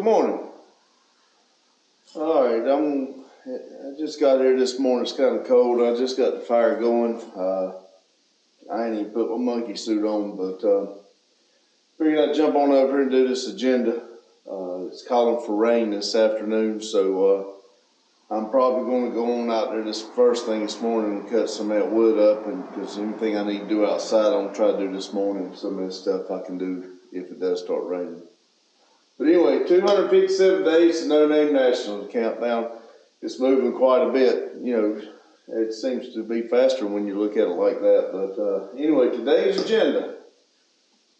morning. All right, I just got here this morning. It's kind of cold. I just got the fire going. I ain't even put my monkey suit on, but figured I'd jump on over here and do this agenda. It's calling for rain this afternoon, so I'm probably going to go on out there this first thing this morning and cut some of that wood up, and because anything I need to do outside, I'm gonna try to do this morning. Some of this stuff I can do if it does start raining. But anyway, 257 days to No Name Nationals countdown. It's moving quite a bit. You know, it seems to be faster when you look at it like that. But anyway, today's agenda.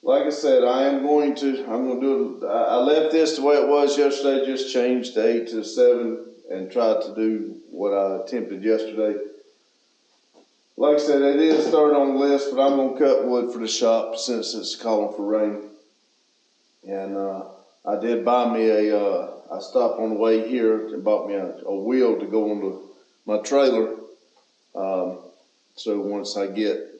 Like I said, I'm going to do it. I left this the way it was yesterday, just changed the 8 to 7 and tried to do what I attempted yesterday. Like I said, it is third on the list, but I'm going to cut wood for the shop since it's calling for rain. And I did buy me I stopped on the way here and bought me a wheel to go on my trailer. So once I get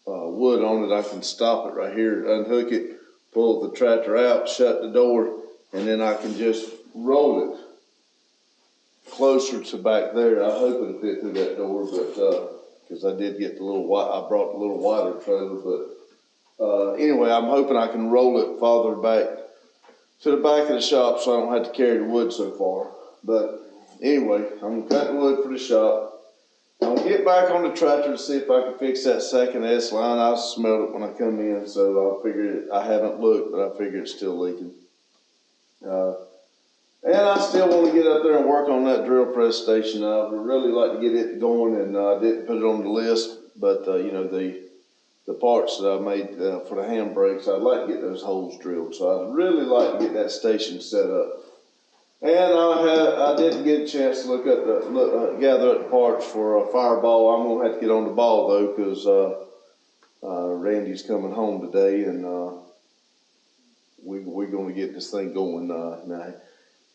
wood on it, I can stop it right here, unhook it, pull the tractor out, shut the door, and then I can just roll it closer to back there. I hope it'll fit through that door, but because I did get I brought the little wider trailer, but anyway, I'm hoping I can roll it farther back to the back of the shop so I don't have to carry the wood so far. But anyway, I'm cutting wood for the shop. I'm gonna get back on the tractor to see if I can fix that second S line. I smelled it when I come in, so I figured I haven't looked, but I figured it's still leaking. And I still want to get up there and work on that drill press station. I would really like to get it going, and I didn't put it on the list, but you know, the parts that I made for the handbrakes, I'd like to get those holes drilled. So I'd really like to get that station set up. And I didn't get a chance to gather up the parts for a fireball. I'm gonna have to get on the ball though, because Randy's coming home today, and we're gonna get this thing going now.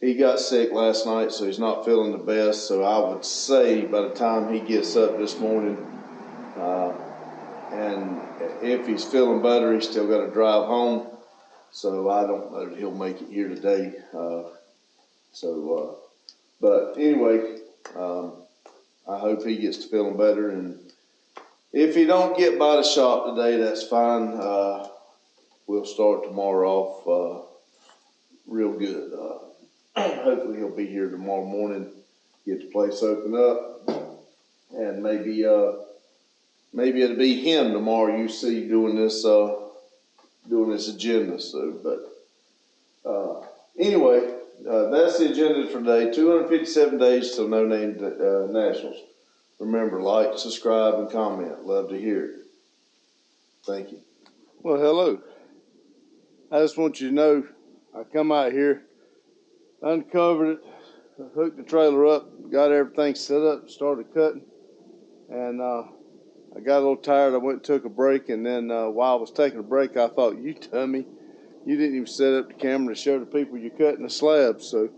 He got sick last night, so he's not feeling the best. So I would say by the time he gets up this morning, and if he's feeling better, he's still got to drive home. So I don't know that he'll make it here today. But anyway, I hope he gets to feeling better. And if he don't get by the shop today, that's fine. We'll start tomorrow off real good. Hopefully he'll be here tomorrow morning, get the place opened up, and maybe it'll be him tomorrow you see doing this agenda. So, but anyway, that's the agenda for today. 257 days till No Name Nationals. Remember, like, subscribe, and comment. Love to hear it. Thank you. Well, hello. I just want you to know I come out here, uncovered it, hooked the trailer up, got everything set up, started cutting, and I got a little tired. I went and took a break, and then while I was taking a break, I thought, you dummy, you didn't even set up the camera to show the people you're cutting the slabs. So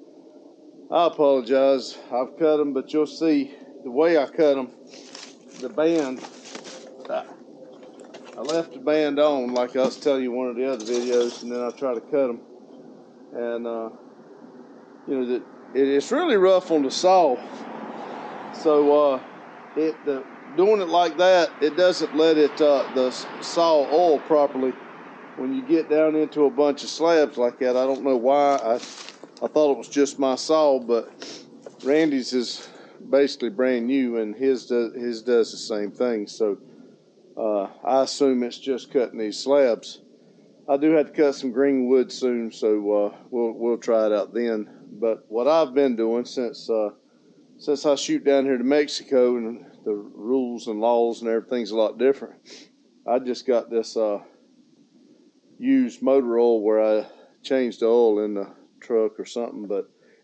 I apologize. I've cut them, but you'll see the way I cut them, the band, I left the band on like I was telling you in one of the other videos, and then I try to cut them. And, you know, it's really rough on the saw. So doing it like that, it doesn't let the saw oil properly when you get down into a bunch of slabs like that. I don't know why. I thought it was just my saw, but Randy's is basically brand new, and his does the same thing. So I assume it's just cutting these slabs. I do have to cut some green wood soon, so we'll try it out then. But what I've been doing since I shoot down here to Mexico, and the rules and laws and everything's a lot different, I just got this used motor oil where I changed the oil in the truck or something,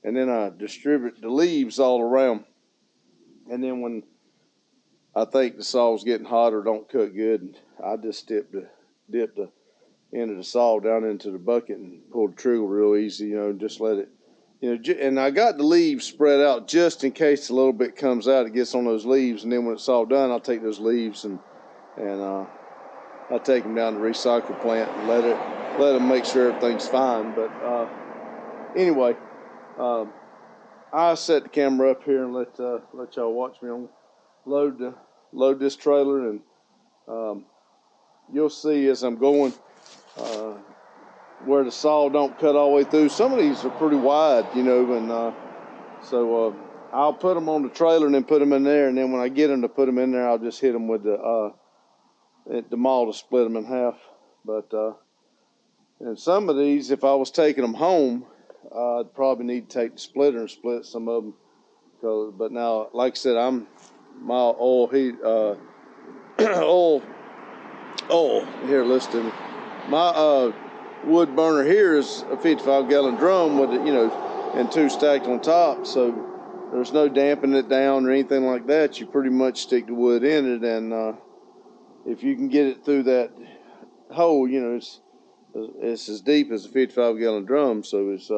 and then I distribute the leaves all around. And then when I think the saw's getting hot or don't cut good, I just dip the end of the saw down into the bucket and pull the trigger real easy, you know, and just let it, you know, and I got the leaves spread out just in case a little bit comes out, it gets on those leaves, and then when it's all done, I'll take those leaves and I'll take them down to the recycle plant and let them make sure everything's fine. But Anyway, I set the camera up here and let y'all watch me on load this trailer, and you'll see as I'm going where the saw don't cut all the way through. Some of these are pretty wide, you know, and so I'll put them on the trailer and then put them in there, and then when I get them to put them in there, I'll just hit them with the maul to split them in half. But and some of these, if I was taking them home, I'd probably need to take the splitter and split some of them. But now, like I said, my oil heat oil here. Listen to me. My wood burner here is a 55-gallon drum with it, you know, and 2 stacked on top. So there's no damping it down or anything like that. You pretty much stick the wood in it, and if you can get it through that hole, you know, it's as deep as a 55-gallon drum. So it's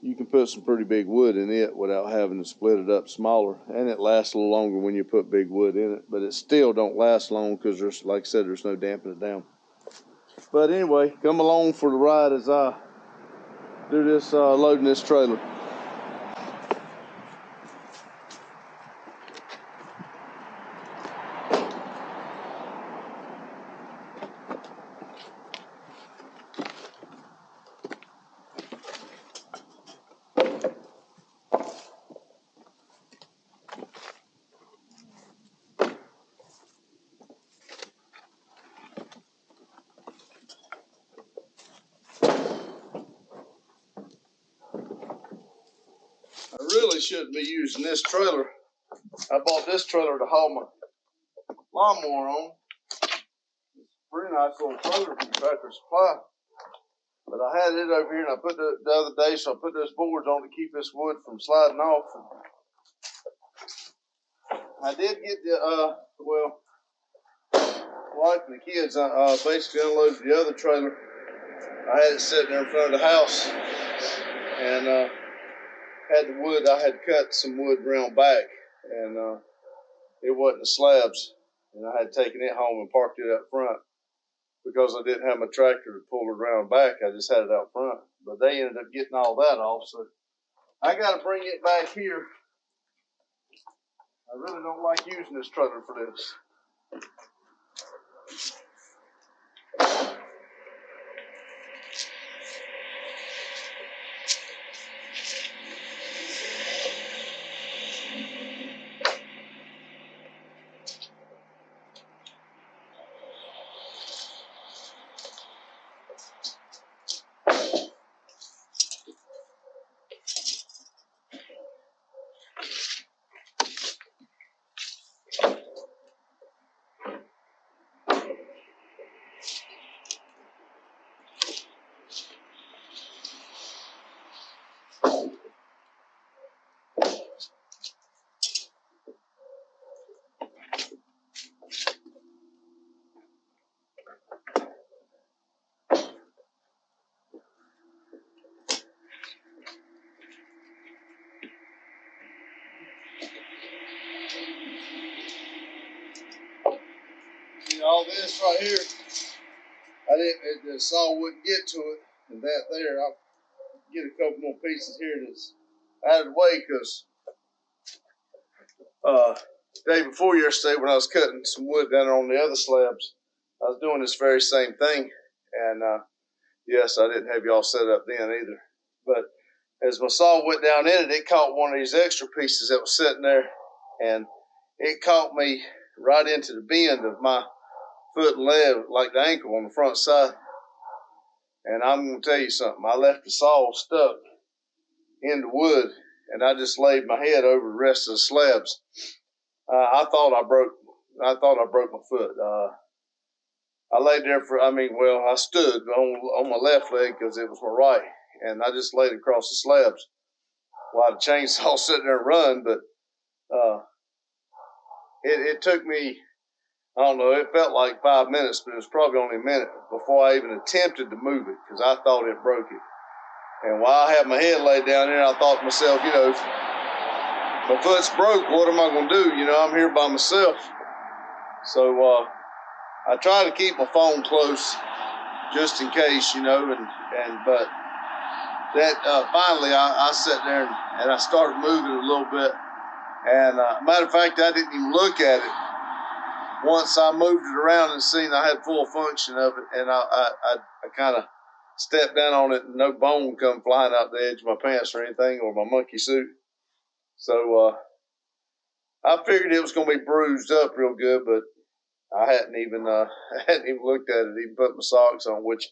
you can put some pretty big wood in it without having to split it up smaller, and it lasts a little longer when you put big wood in it, but it still don't last long because there's, like I said, there's no damping it down. But anyway, come along for the ride as I do this loading this trailer. I really shouldn't be using this trailer. I bought this trailer to haul my lawnmower on. It's a pretty nice little trailer from Tractor Supply. But I had it over here, and I put the other day, so I put those boards on to keep this wood from sliding off. I did get the, wife and the kids basically unloaded the other trailer. I had it sitting there in front of the house, and had the wood. I had cut some wood around back, and it wasn't the slabs, and I had taken it home and parked it up front because I didn't have my tractor to pull it around back. I just had it out front, but they ended up getting all that off, so I got to bring it back here. I really don't like using this trailer for this. All this right here, the saw wouldn't get to it, and that there, I'll get a couple more pieces here that's out of the way, because the day before yesterday when I was cutting some wood down on the other slabs, I was doing this very same thing, and yes, I didn't have y'all set up then either, but as my saw went down in it, it caught one of these extra pieces that was sitting there, and it caught me right into the bend of my foot and leg, like the ankle on the front side. And I'm going to tell you something. I left the saw stuck in the wood, and I just laid my head over the rest of the slabs. I thought I broke my foot. I laid there I stood on my left leg because it was my right, and I just laid across the slabs while the chainsaw sitting there and run. But it took me, I don't know, it felt like 5 minutes, but it was probably only a minute before I even attempted to move it because I thought it broke it. And while I had my head laid down there, I thought to myself, you know, my foot's broke, what am I going to do? You know, I'm here by myself. So I try to keep my phone close just in case, you know, but that finally I sat there and I started moving a little bit. And matter of fact, I didn't even look at it. Once I moved it around and seen I had full function of it, and I kind of stepped down on it and no bone come flying out the edge of my pants or anything, or my monkey suit. So I figured it was going to be bruised up real good, but I hadn't even looked at it, even put my socks on, which,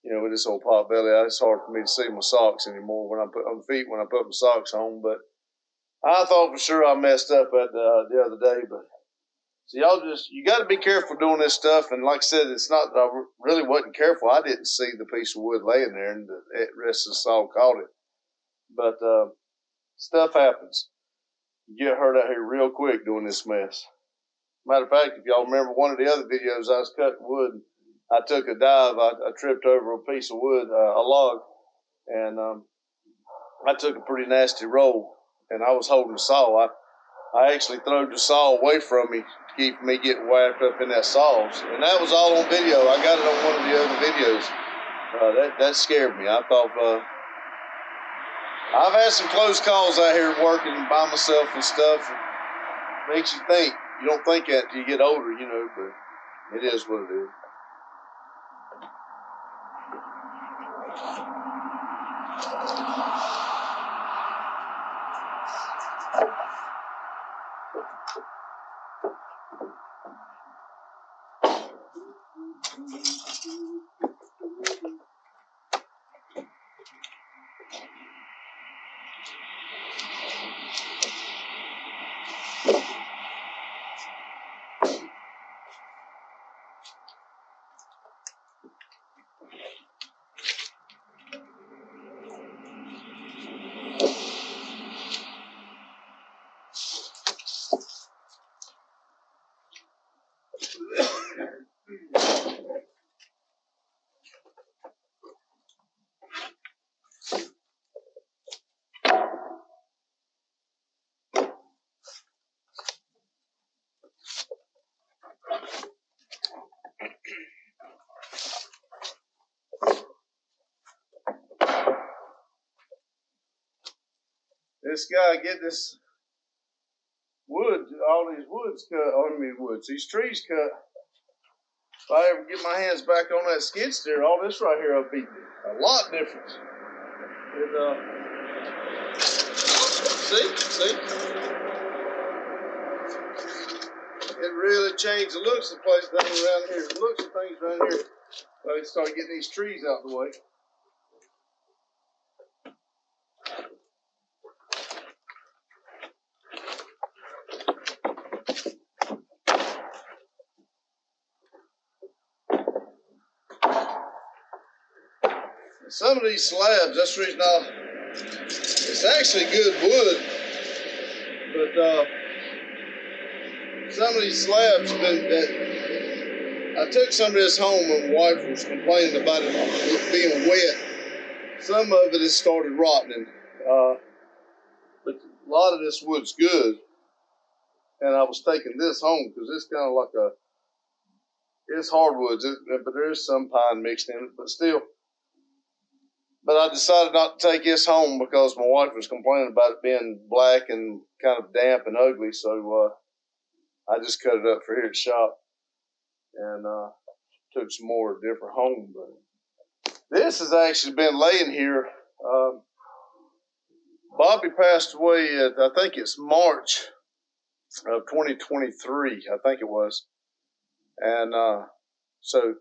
you know, with this old pot belly, it's hard for me to see my socks anymore when I put on feet when I put my socks on. But I thought for sure I messed up at the other day. But so you got to be careful doing this stuff. And like I said, it's not that I really wasn't careful. I didn't see the piece of wood laying there, and the rest of the saw caught it. But stuff happens. You get hurt out here real quick doing this mess. Matter of fact, if y'all remember one of the other videos, I was cutting wood. I took a dive. I tripped over a piece of wood, a log, and I took a pretty nasty roll. And I was holding the saw. I actually threw the saw away from me to keep me getting wrapped up in that saw. And that was all on video. I got it on one of the other videos. That scared me. I thought I've had some close calls out here working by myself and stuff. It makes you think. You don't think that till you get older, you know, but it is what it is. This guy get this wood, all these woods cut, these trees cut. If I ever get my hands back on that skid steer, all this right here will be a lot different. See? It really changed the looks of the place down around here. The looks of things around here. I start getting these trees out the way. Some of these slabs, that's the reason it's actually good wood, but some of these slabs I took some of this home when my wife was complaining about it being wet. Some of it has started rotting, but a lot of this wood's good. And I was taking this home because it's kind of like it's hardwoods, but there is some pine mixed in it, but still. But I decided not to take this home because my wife was complaining about it being black and kind of damp and ugly. So I just cut it up for here at the shop and took some more different home. But this has actually been laying here. Bobby passed away at, I think it's March of 2023, I think it was. And so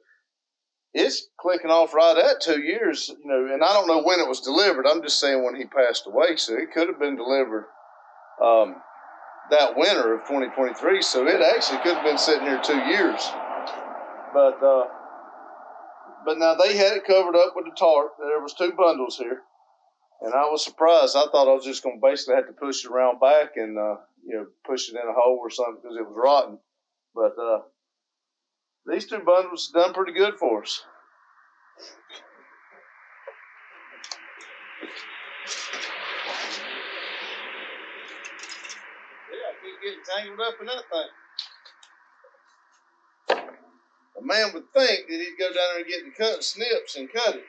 it's clicking off right at 2 years, you know, and I don't know when it was delivered. I'm just saying when he passed away. So it could have been delivered that winter of 2023. So it actually could have been sitting here 2 years. But now they had it covered up with the tarp. There was 2 bundles here. And I was surprised. I thought I was just going to basically have to push it around back and, you know, push it in a hole or something because it was rotten. But these 2 bundles done pretty good for us. Yeah, I keep getting tangled up in that thing. A man would think that he'd go down there and get the cut snips and cut it.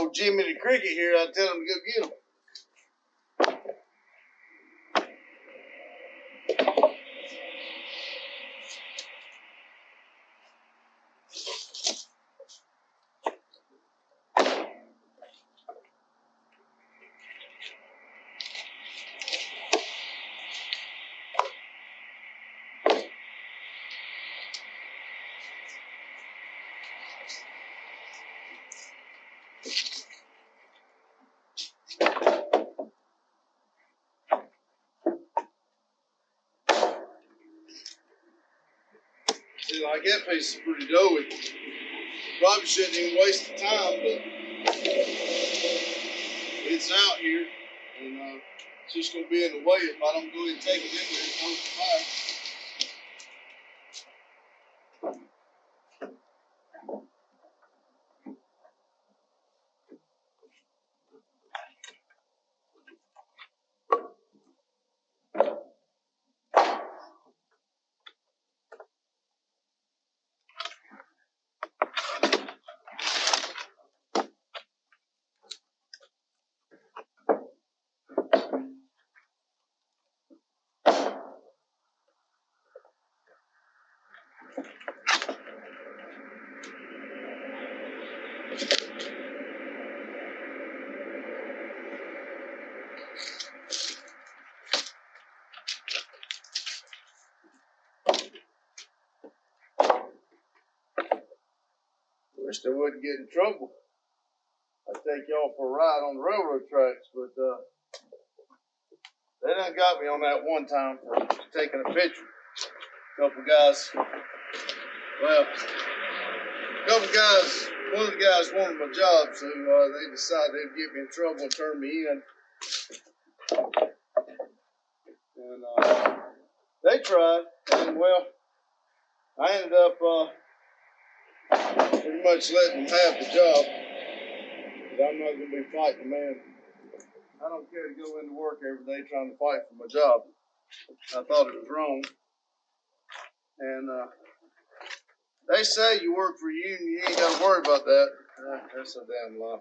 old Jimmy the Cricket here, I'd tell him to go get them. See, like that piece is pretty doughy. Probably shouldn't even waste the time, but it's out here, and it's just gonna be in the way if I don't go ahead and take it in there and close the fire. Wish they wouldn't get in trouble. I'd take y'all for a ride on the railroad tracks, but they done got me on that one time for taking a picture. One of the guys wanted my job, so they decided they'd get me in trouble and turn me in. And they tried, and well, I ended up pretty much letting them have the job. But I'm not going to be fighting, man. I don't care to go into work every day trying to fight for my job. I thought it was wrong. And they say you work for a union, you ain't got to worry about that. That's a damn lie.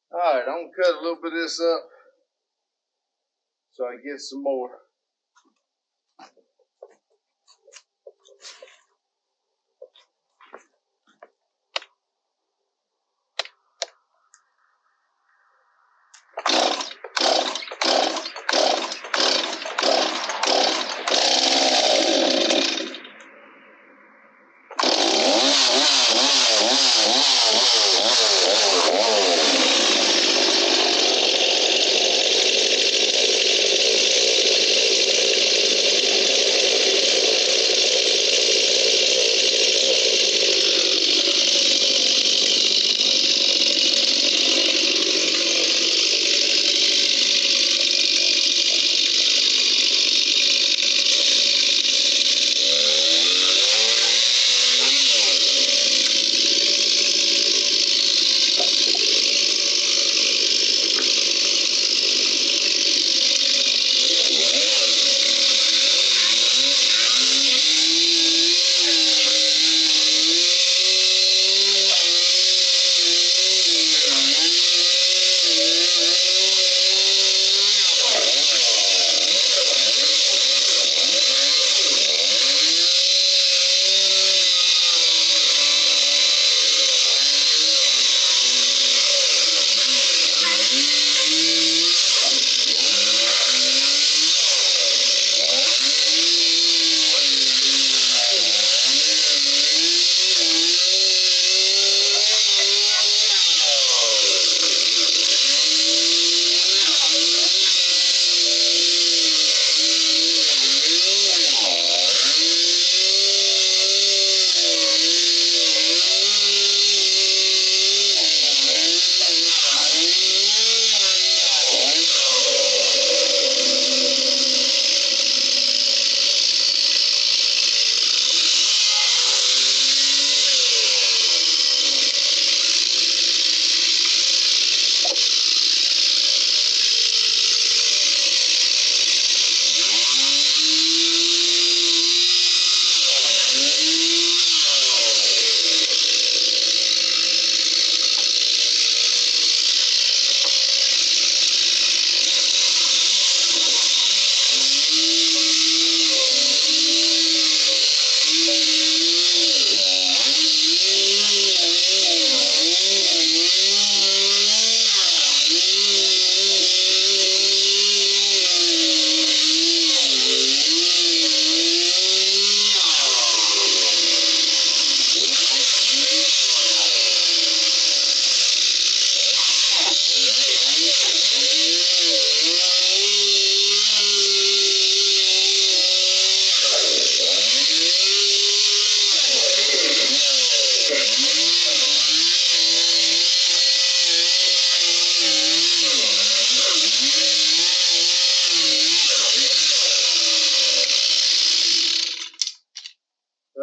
All right, I'm going to cut a little bit of this up so I get some more.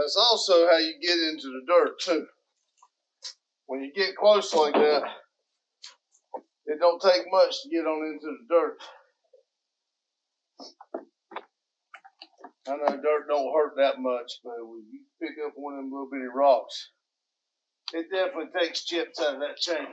That's also how you get into the dirt too. When you get close like that, it don't take much to get on into the dirt. I know dirt don't hurt that much, but when you pick up one of them little bitty rocks, it definitely takes chips out of that chain.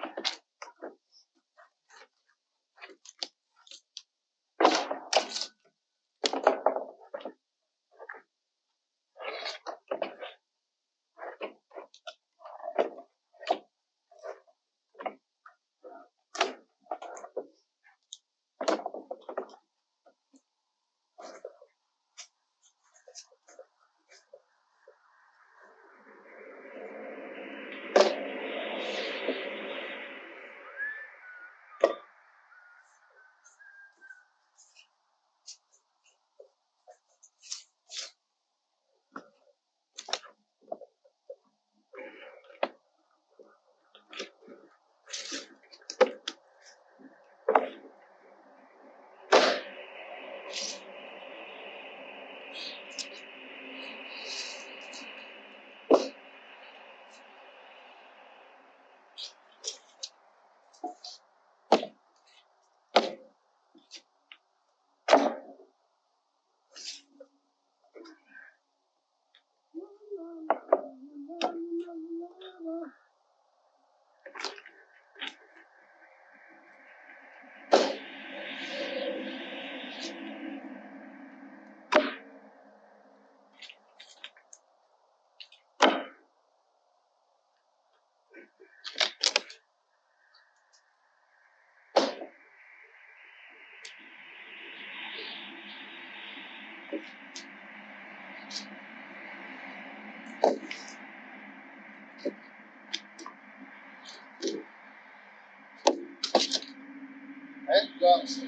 That got some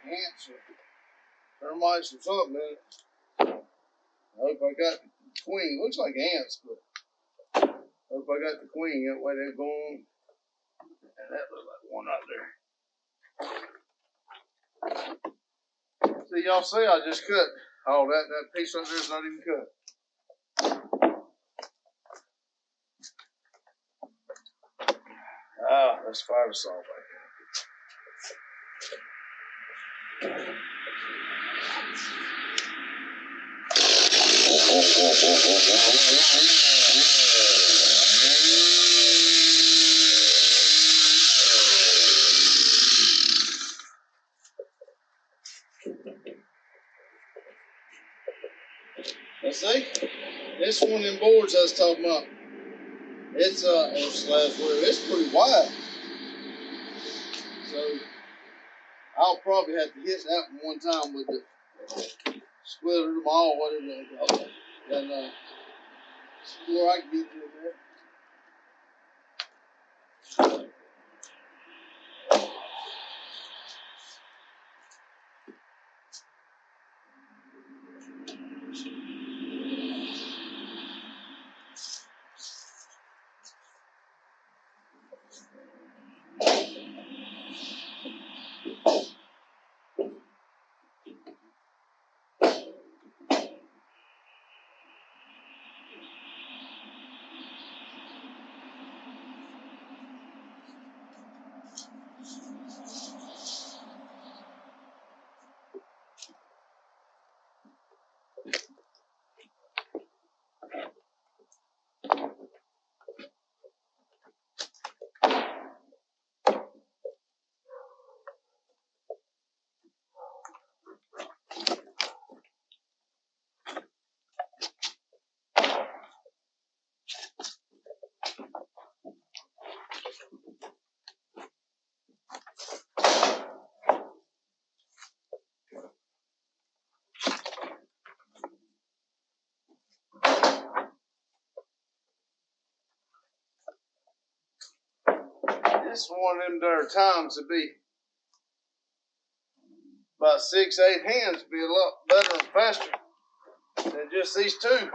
ants or termites or something in it. I hope I got the queen. Looks like ants, but I hope I got the queen. That way they're going. And that looks like one out there. See, y'all see I just cut. Oh, that piece right there is not even cut. Ah, let's fire the saw back. Let's see. This one of them boards I was talking about. It's it's pretty wide. So I'll probably have to hit that one time with the splitter them all, whatever they call it. And before I can get to it there. This one of them there times to be about 6, 8 hands to be a lot better and faster than just these two.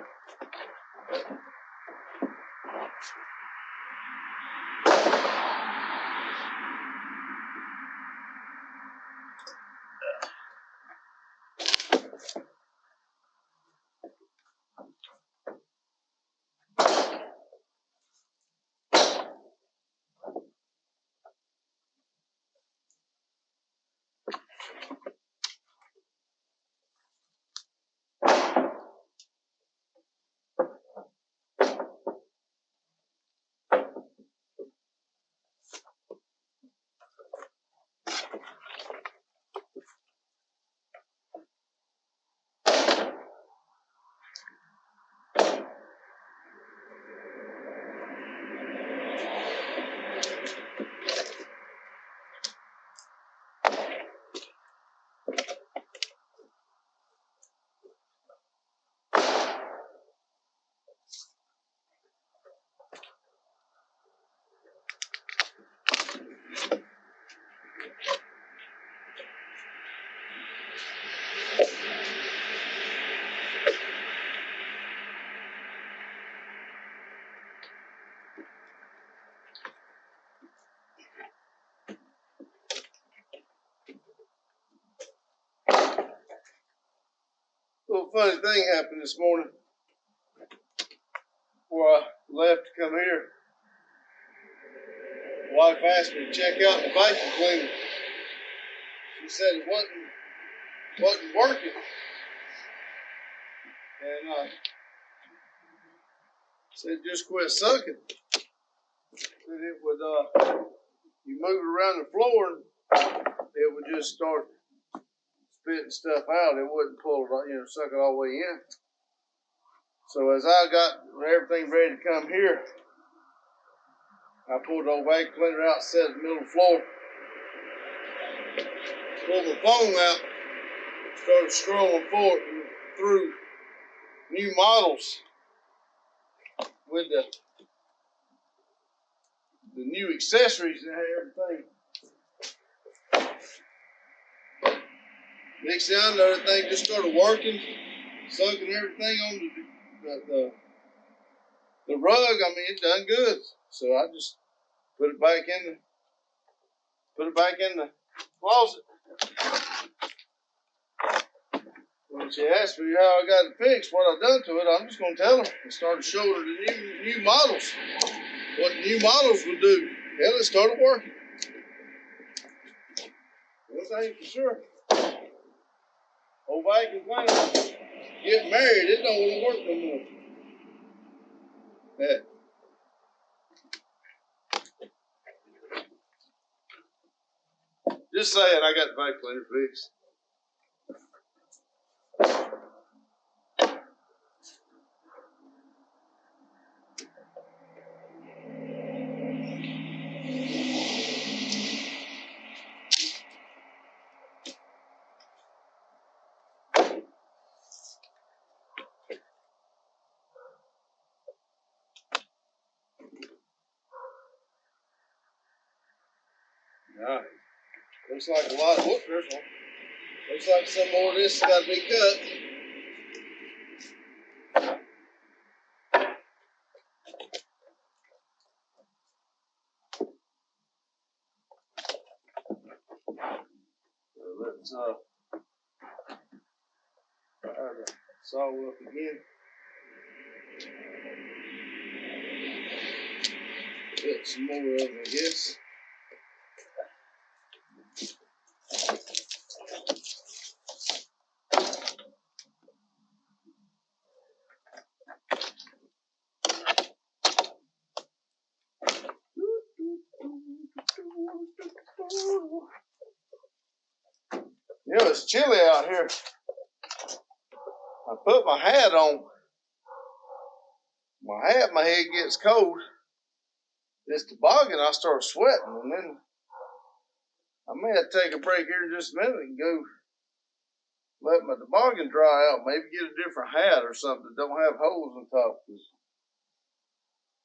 funny thing happened this morning before I left to come here. My wife asked me to check out the vacuum cleaner. She said it wasn't working. And I said just quit sucking. Said it would you move it around the floor and it would just start spitting stuff out. It wouldn't pull it, suck it all the way in. So as I got everything ready to come here, I pulled the old vacuum cleaner out, set it in the middle of the floor, pulled my phone out, started scrolling through new models with the new accessories and everything. Next thing I know, everything just started working, sucking everything on the rug. I mean, it done good. So I just put it back in the closet. When she asked me how I got it fixed, what I done to it, I'm just gonna tell her. I started showing her the new models, what the new models would do. Hell, it started working. One thing for sure, old vacuum cleaner, get married, it don't want to work no more. Yeah. Just saying, I got the vacuum cleaner fixed. Alright. Looks like a lot. Whoop, there's one. Looks like some more of this has got to be cut. So let's fire the saw up again. Get some more of them, I guess. It's chilly out here. I put my hat on. My head gets cold. This toboggan, I start sweating, and then I may have to take a break here in just a minute and go let my toboggan dry out. Maybe get a different hat or something that don't have holes on top. If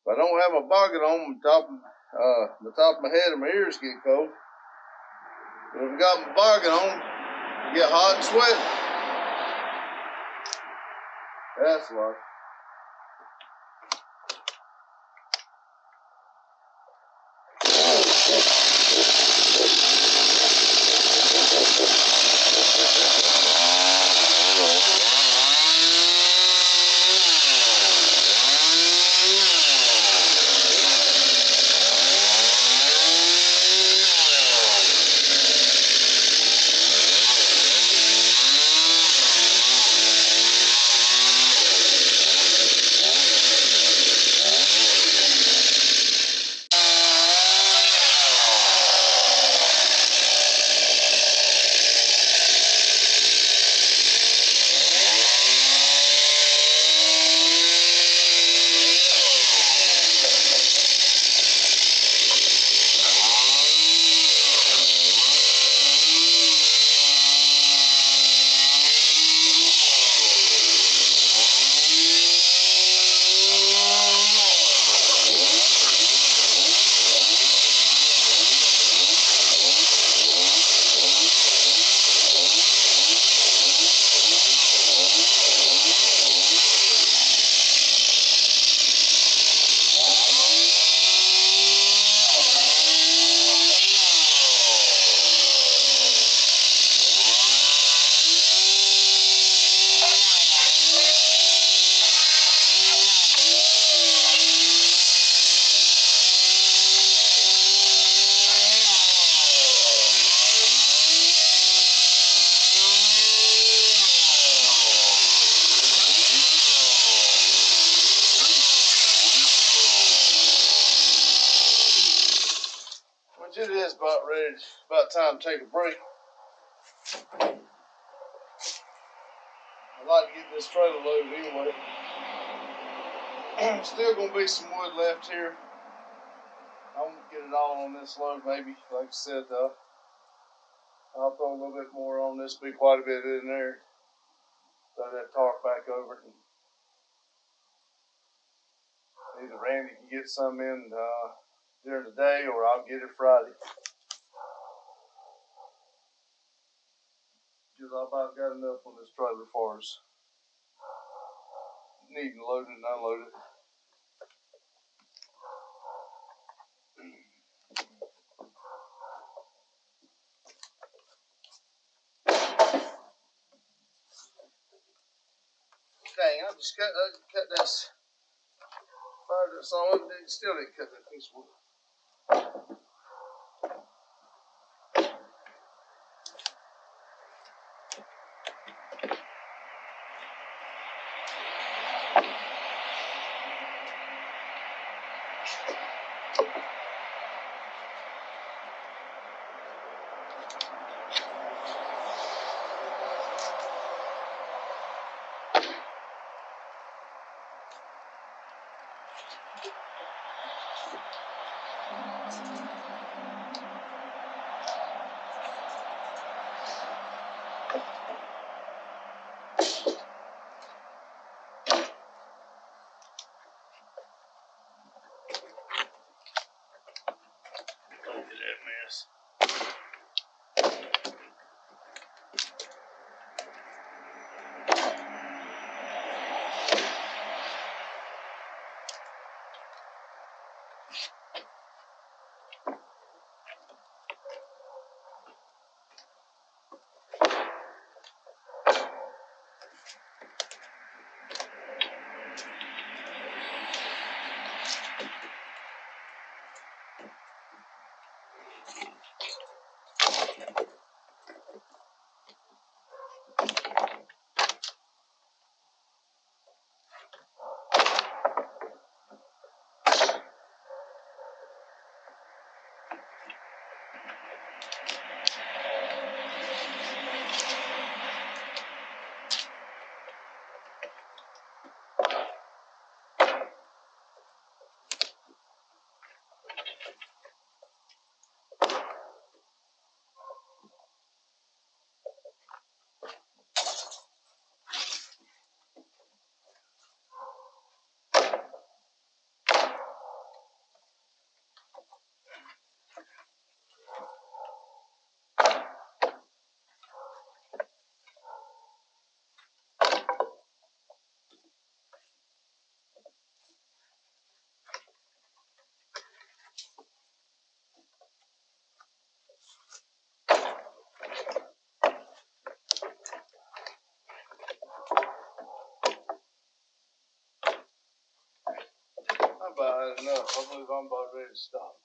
I don't have my toboggan on, the top of my head and my ears get cold. But if I got my toboggan on, I get hot and sweaty. That's why. is about time to take a break. I'd like to get this trailer loaded anyway. Still gonna be some wood left here. I won't get it all on this load, maybe. Like I said, I'll throw a little bit more on this, be quite a bit in there. Throw that tarp back over it. And either Randy can get some in during the day, or I'll get it Friday. Because I about got enough on this trailer for us. Needing to load it and unload it. Dang, I just cut this. Fired this on it, still didn't cut that piece of wood. Look at that mess. I'm about had enough. I believe I'm about ready to stop.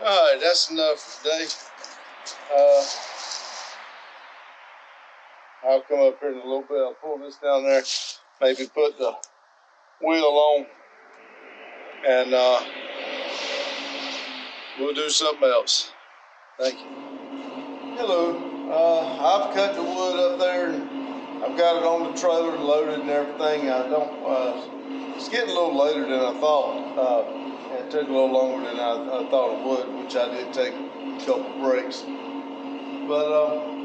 Alright, that's enough for today. I'll come up here in a little bit. I'll pull this down there, maybe put the wheel on, and we'll do something else. Thank you. Hello. I've cut the wood up there, and I've got it on the trailer loaded and everything. It's getting a little later than I thought. It took a little longer than I thought it would, which I did take a couple breaks. But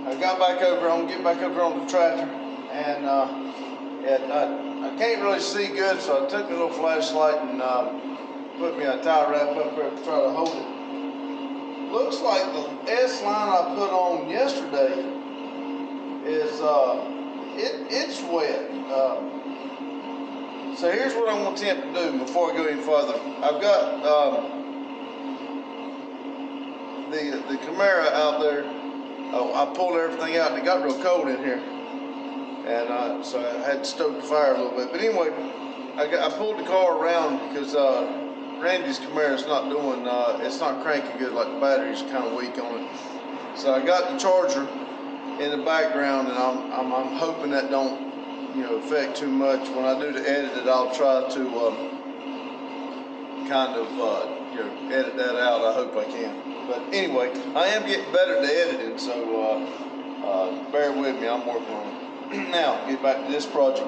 I got back over. I'm gonna get back over on the tractor, and I can't really see good, so I took a little flashlight and put me a tie wrap up there to try to hold it. Looks like the S line I put on yesterday is it's wet. So here's what I'm gonna attempt to do before I go any further. I've got the Camaro out there. Oh, I pulled everything out and it got real cold in here, and so I had to stoke the fire a little bit. But anyway, I pulled the car around because Randy's Camaro is not doing, it's not cranking good. Like the battery's kind of weak on it. So I got the charger in the background, and I'm hoping that don't, affect too much. When I do the edit, I'll try to kind of, edit that out. I hope I can. But anyway, I am getting better at the editing, so bear with me. I'm working on it. Now, get back to this project.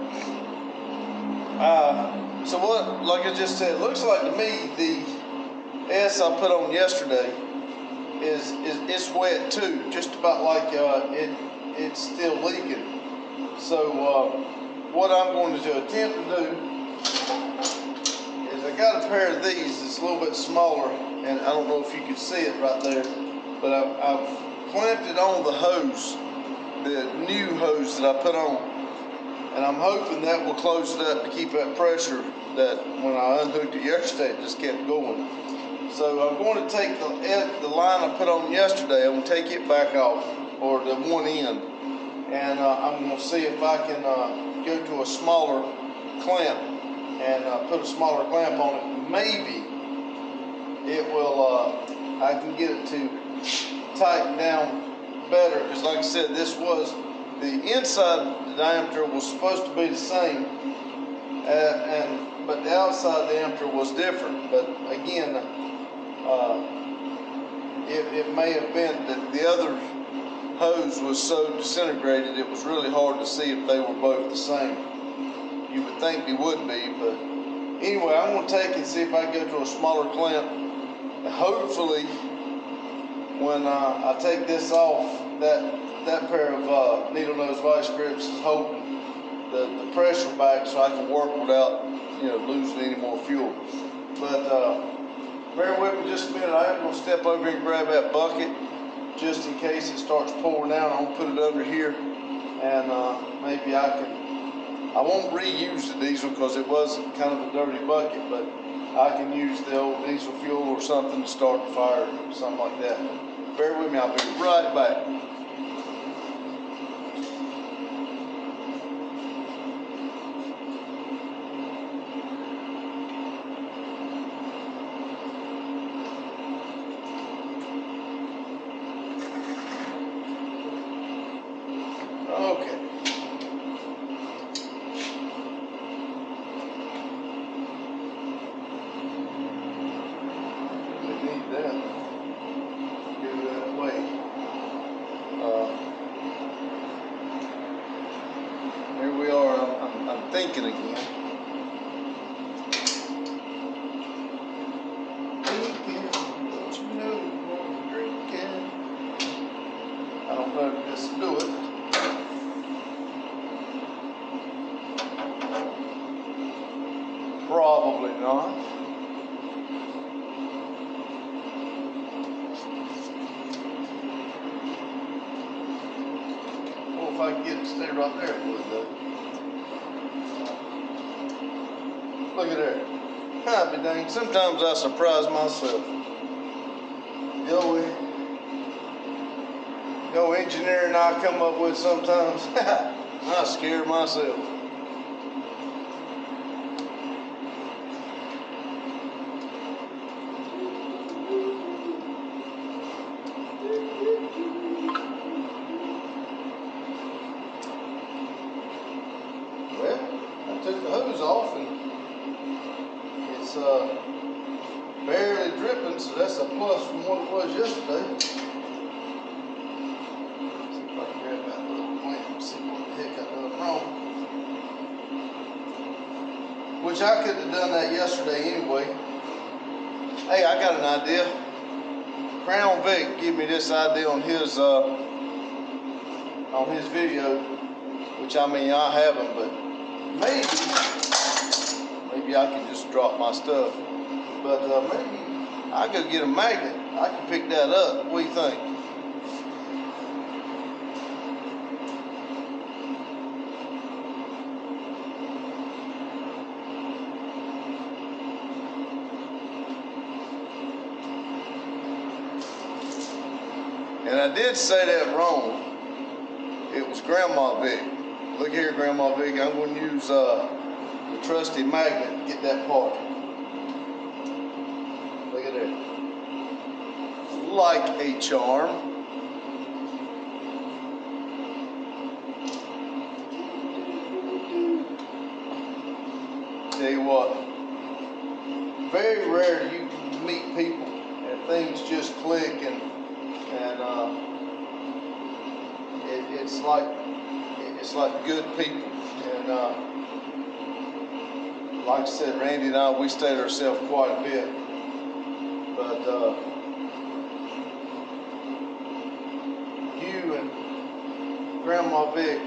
So what, like I just said, looks like to me the S I put on yesterday it's wet too, just about like it's still leaking. So what I'm going to attempt to do is I got a pair of these that's a little bit smaller, and I don't know if you can see it right there, but I've clamped it on the hose, the new hose that I put on. And I'm hoping that will close it up to keep that pressure that when I unhooked it yesterday, it just kept going. So I'm going to take the line I put on yesterday, I'm going to take it back off, or the one end, and I'm going to see if I can go to a smaller clamp and put a smaller clamp on it. Maybe it will, I can get it to tighten down better, because like I said, this was, the inside diameter was supposed to be the same, but the outside diameter was different. But again, it may have been that the other hose was so disintegrated it was really hard to see if they were both the same. You would think they would be, but anyway, I'm going to take and see if I can go to a smaller clamp. And hopefully, when I take this off, that pair of needle nose vice grips is holding the pressure back, so I can work without losing any more fuel. But bear with me just a minute. I am going to step over here and grab that bucket just in case it starts pouring out. I'm going to put it under here, and maybe I won't reuse the diesel because it was kind of a dirty bucket, but I can use the old diesel fuel or something to start the fire or something like that. Bear with me, I'll be right back. Okay. We need that. Go that way. Here we are. I'm thinking again. Drinking, don't you know you're drinking? I don't know if this will do it. Probably not. Well, if I can get it to stay right there, it would though. Look at there. I'll be dang. Sometimes I surprise myself. Go engineering I come up with sometimes. I scare myself. Well, I took the hose off and it's barely dripping, so that's a plus from what it was yesterday. See if I can grab that little clamp and see what the heck I done wrong. Which I could have done that yesterday anyway. Hey, I got an idea. Crown Vic gave me this idea on his on his video, which I mean I haven't, but maybe I can just drop my stuff. But maybe I go get a magnet. I can pick that up. What do you think? And I did say that wrong. It was Grandma Vic. Look here, Grandma Vic. I'm going to use the trusty magnet to get that part. Look at that. Like a charm. Tell you what, very rare do you meet people and things just click and it's like good people. And like I said, Randy and I, we stayed ourselves quite a bit. But you and Grandma Vic,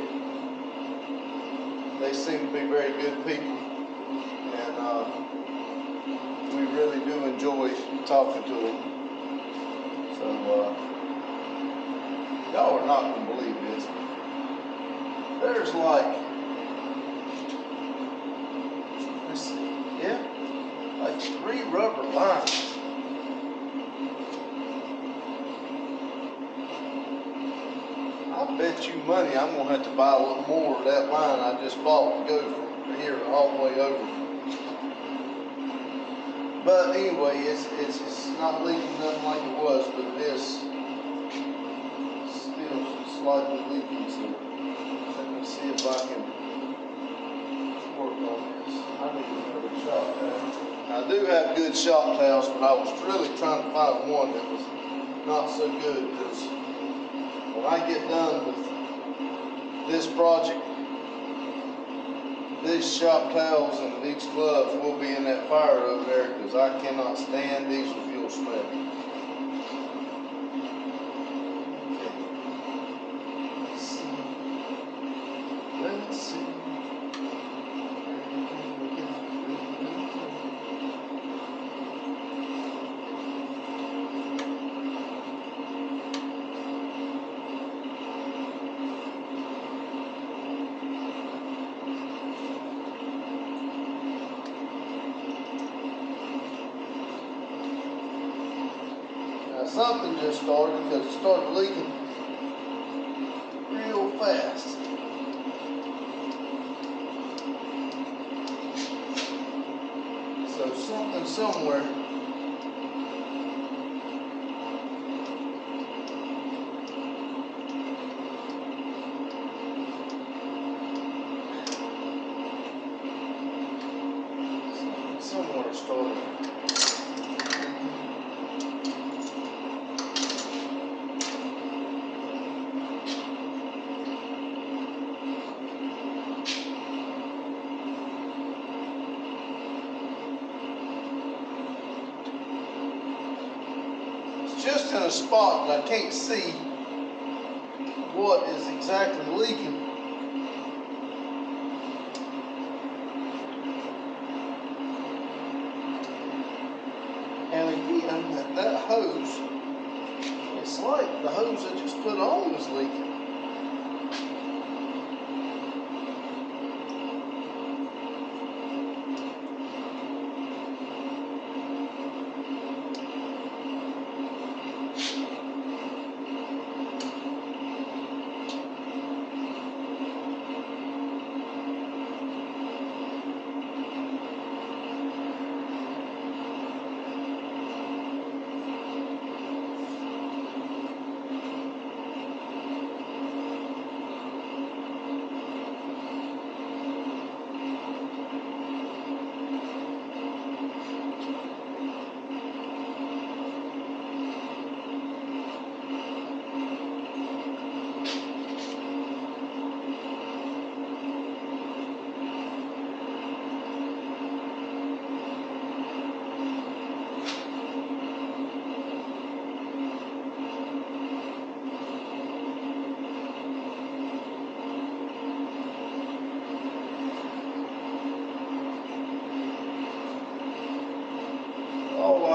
they seem to be very good people. And we really do enjoy talking to them. So y'all are not going to believe this. There's like, let's see, yeah, like 3 rubber lines. I bet you money I'm going to have to buy a little more of that line I just bought to go from here all the way over. But anyway, it's not leaking nothing like it was, but it is still slightly leaking. So let me see if I can work on this. I need another shop towel. I do have good shop towels, but I was really trying to find one that was not so good, because when I get done with this project, these shop towels and these gloves will be in that fire over there, because I cannot stand diesel fuel smell. Okay. Let's see. Something just started, because it started leaking real fast. So something somewhere started. Just in a spot that I can't see what is exactly leaking. And again, that hose, it's like the hose I just put on is leaking.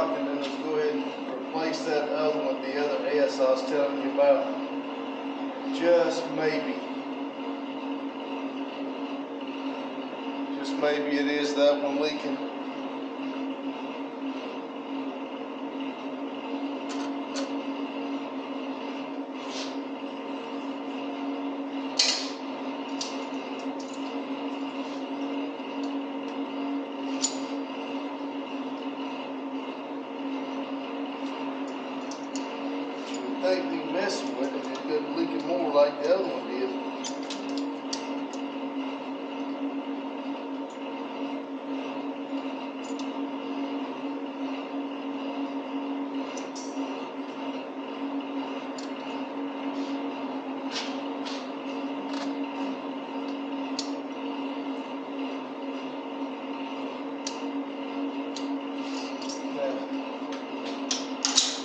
shock, and then let's go ahead and replace that other one, the other S I was telling you about. Just maybe it is that one leaking. They'd be messing with it, it couldn't leak it more like the other one did. Now,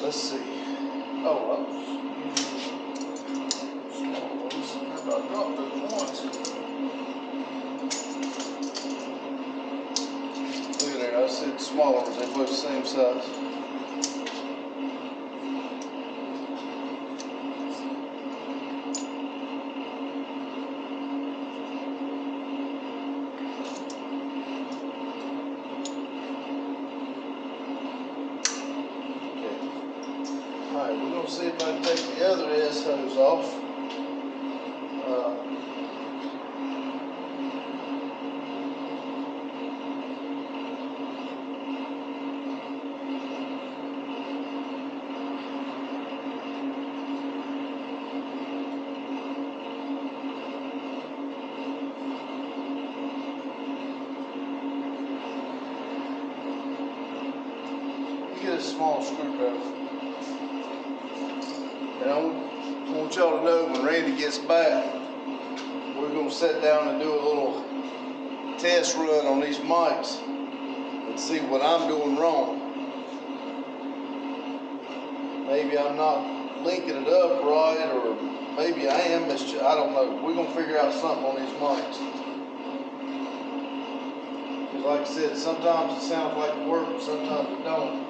let's see. Oh, small ones. I dropped those once. Look at there, I said smaller ones, they're both the same size. Alright, we're going to see if I can take the other S hose off. Get a small screwdriver. And I want y'all to know when Randy gets back, we're going to sit down and do a little test run on these mics and see what I'm doing wrong. Maybe I'm not linking it up right, or maybe I am. I don't know. We're going to figure out something on these mics. Because like I said, sometimes it sounds like it works, sometimes it don't.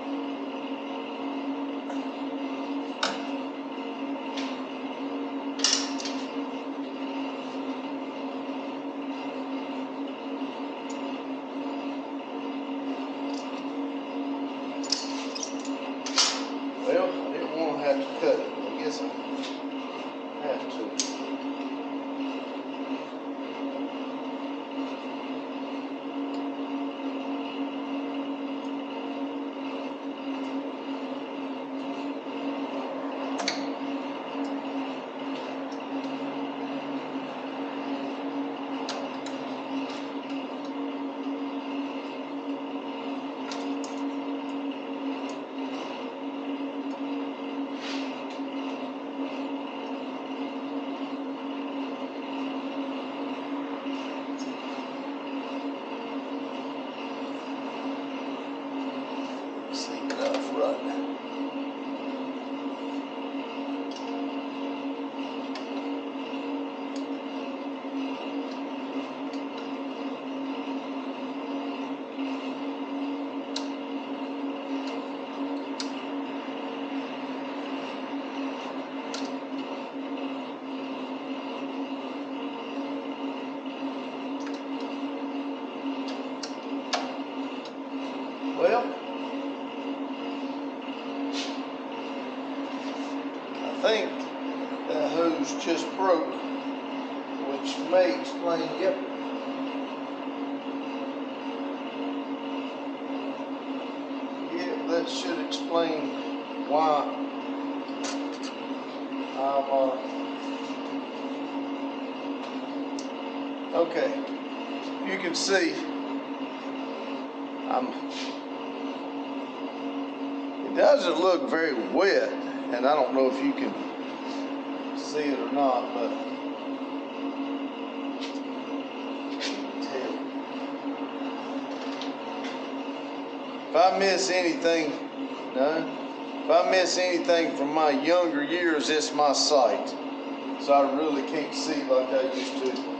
Well, I didn't want to have to cut it, but I guess I have to. Well, I think that hose just broke, which may explain, yep. Yeah, that should explain why okay, you can see it doesn't look very wet, and I don't know if you can see it or not, but if I miss anything, if I miss anything from my younger years, it's my sight. So I really can't see like I used to.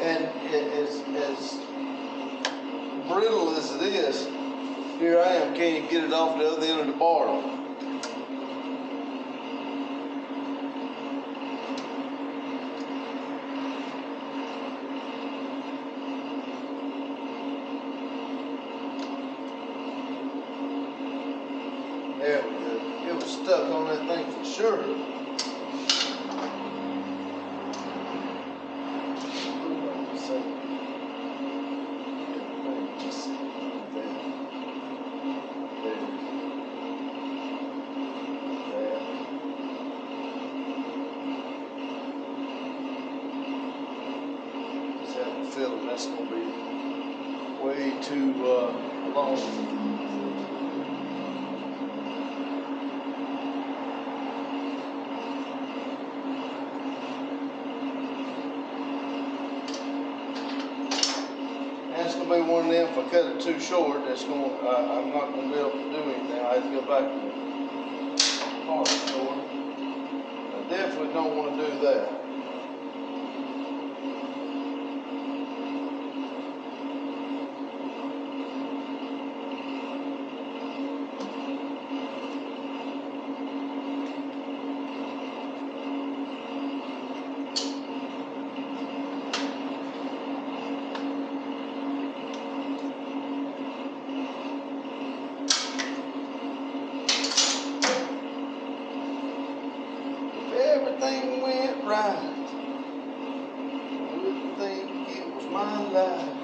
And as brittle as it is, here I am, can't even get it off the other end of the bar. There we go. It was stuck on that thing for sure. Feeling that's going to be way too long. That's going to be one of them. If I cut it too short, that's going. I'm not going to be able to do anything. I have to go back to the part store. I definitely don't want to do that. Everything went right. I wouldn't think it was my life.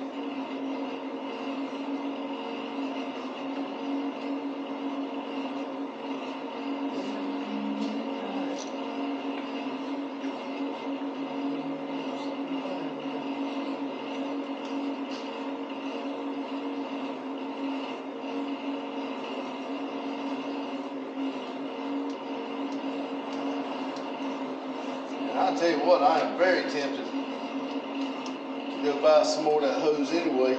I'll tell you what, I am very tempted to go buy some more of that hose anyway.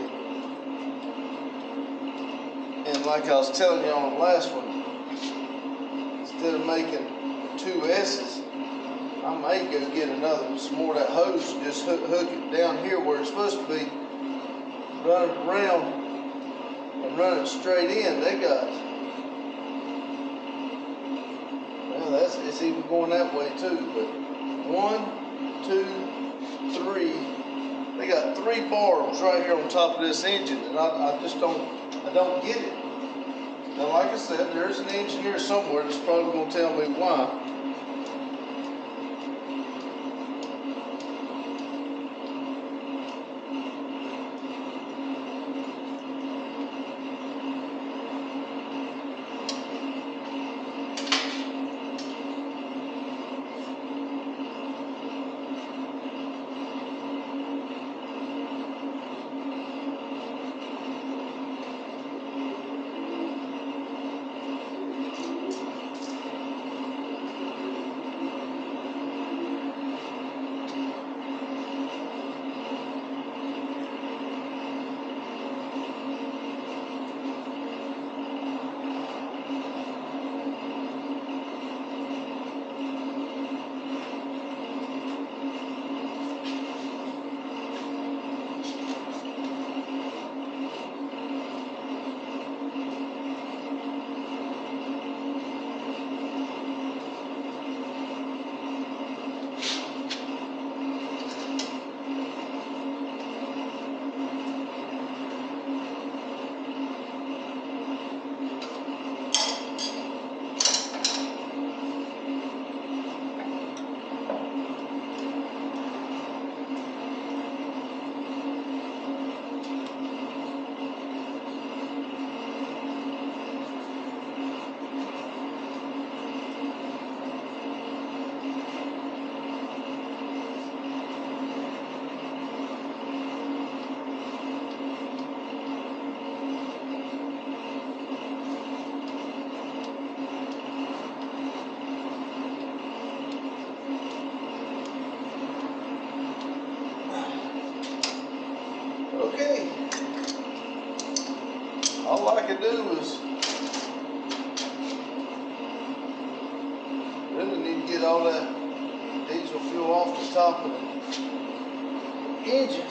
And like I was telling you on the last one, instead of making 2 S's, I may go get some more of that hose and just hook it down here where it's supposed to be, run it around and run it straight in. They got, well, it's even going that way too, but 1, 2, 3. They got 3 barbs right here on top of this engine, and I just don't get it. Now, like I said, there's an engineer somewhere that's probably going to tell me why. Okay. All I can do is really need to get all that diesel fuel off the top of the engine.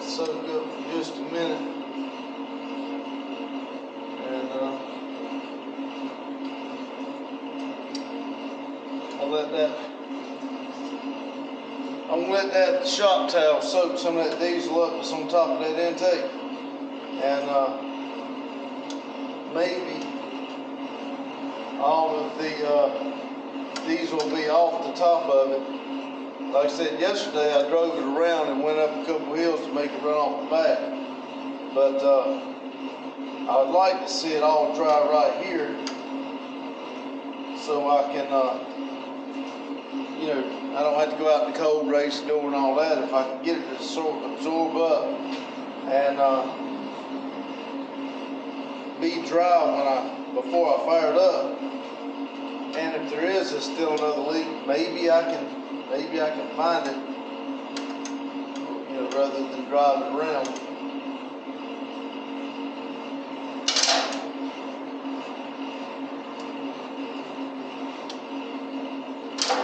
Soak up for just a minute, and I'm gonna let that shop towel soak some of that diesel up that's on top of that intake, and maybe all of the diesel will be off the top of it. Like I said, yesterday I drove it around and went up a couple hills to make it run off the back. But I'd like to see it all dry right here, so I can, you know, I don't have to go out in the cold, race the door and all that. If I can get it to absorb up and be dry before I fire it up. And if there is still another leak, maybe I can find it, you know, rather than drive it around.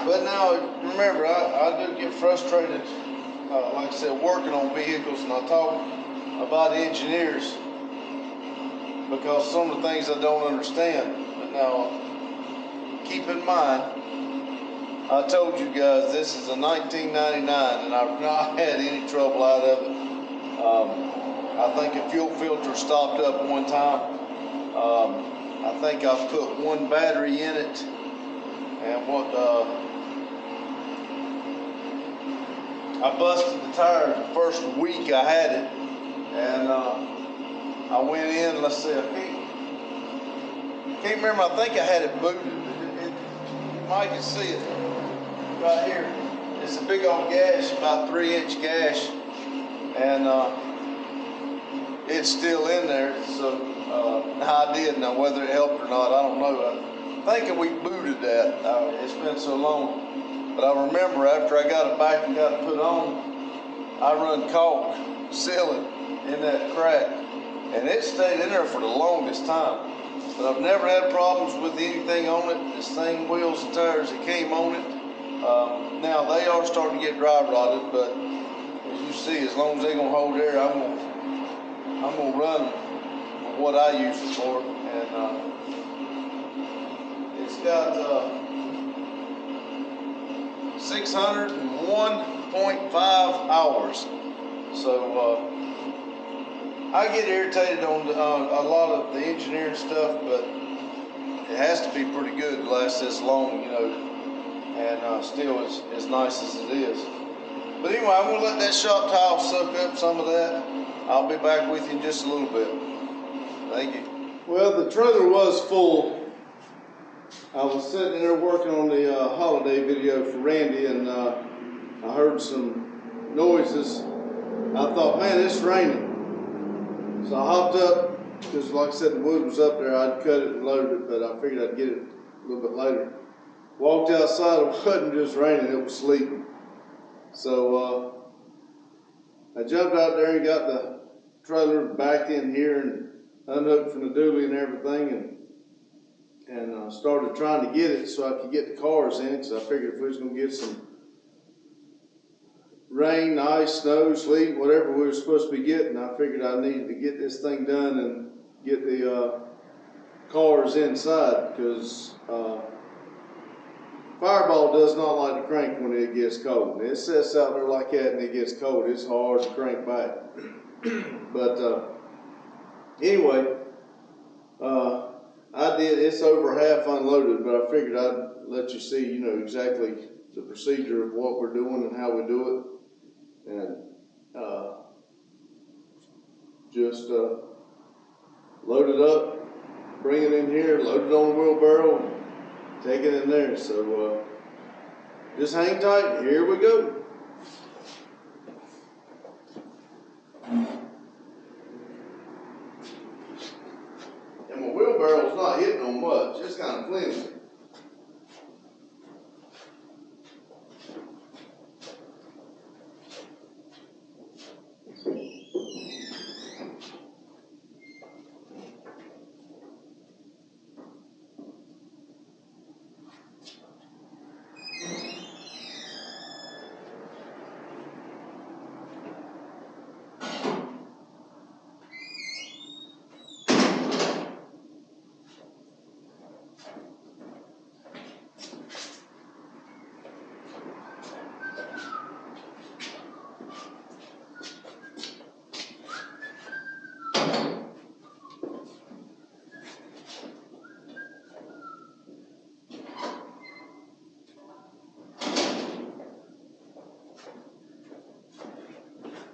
But now, remember, I do get frustrated, like I said, working on vehicles, and I talk about engineers because some of the things I don't understand. But now, keep in mind, I told you guys this is a 1999 and I've not had any trouble out of it. I think a fuel filter stopped up one time. I think I've put one battery in it, and I busted the tire the first week I had it, and I went in, let's see, I can't remember, I think I had it booted. You might can see it right here. It's a big old gash, about 3-inch gash, and it's still in there. So how I did, now whether it helped or not, I don't know. I'm thinking we booted that. It's been so long, but I remember after I got it back and got it put on, I run caulk sealant in that crack, and it stayed in there for the longest time. But I've never had problems with anything on it. The same wheels and tires that came on it. Now they are starting to get dry rotted, but as you see, as long as they're gonna hold air, I'm gonna run what I use it for, and it's got 601.5 hours. So I get irritated on a lot of the engineering stuff, but it has to be pretty good to last this long, you know, and still as nice as it is. But anyway, I'm going to let that shop towel soak up some of that. I'll be back with you in just a little bit. Thank you. Well, the trailer was full. I was sitting there working on the holiday video for Randy, and I heard some noises. I thought, man, it's raining. So I hopped up, because like I said, the wood was up there. I'd cut it and loaded it, but I figured I'd get it a little bit later. Walked outside, it wasn't just raining, it was sleeping. So I jumped out there and got the trailer backed in here and unhooked from the dually and everything, and started trying to get it so I could get the cars in it, because I figured if we was going to get some rain, ice, snow, sleet, whatever we were supposed to be getting, I figured I needed to get this thing done and get the cars inside, because Fireball does not like to crank when it gets cold. And it sits out there like that and it gets cold, it's hard to crank back. But anyway, I did, it's over half unloaded, but I figured I'd let you see, you know, exactly the procedure of what we're doing and how we do it. And just load it up, bring it in here, load it on the wheelbarrow, take it in there. So just hang tight, here we go. And my wheelbarrow's not hitting on much, it's kind of flimsy.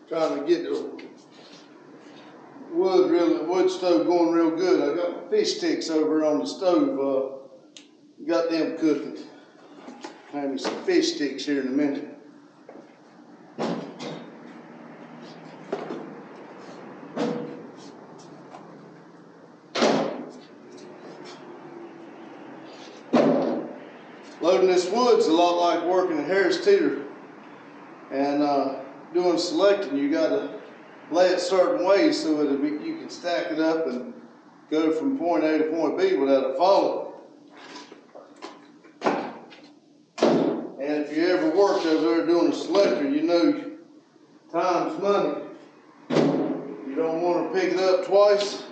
Trying to get the wood stove going real good. I got my fish sticks over on the stove. Got them cooking. Have me some fish sticks here in a minute. Loading this wood's a lot like working a Harris teeter, and doing selecting. You got to lay it certain ways so that you can stack it up and go from point A to point B without it falling. And if you ever worked over there doing a selector, you know time's money. You don't want to pick it up twice.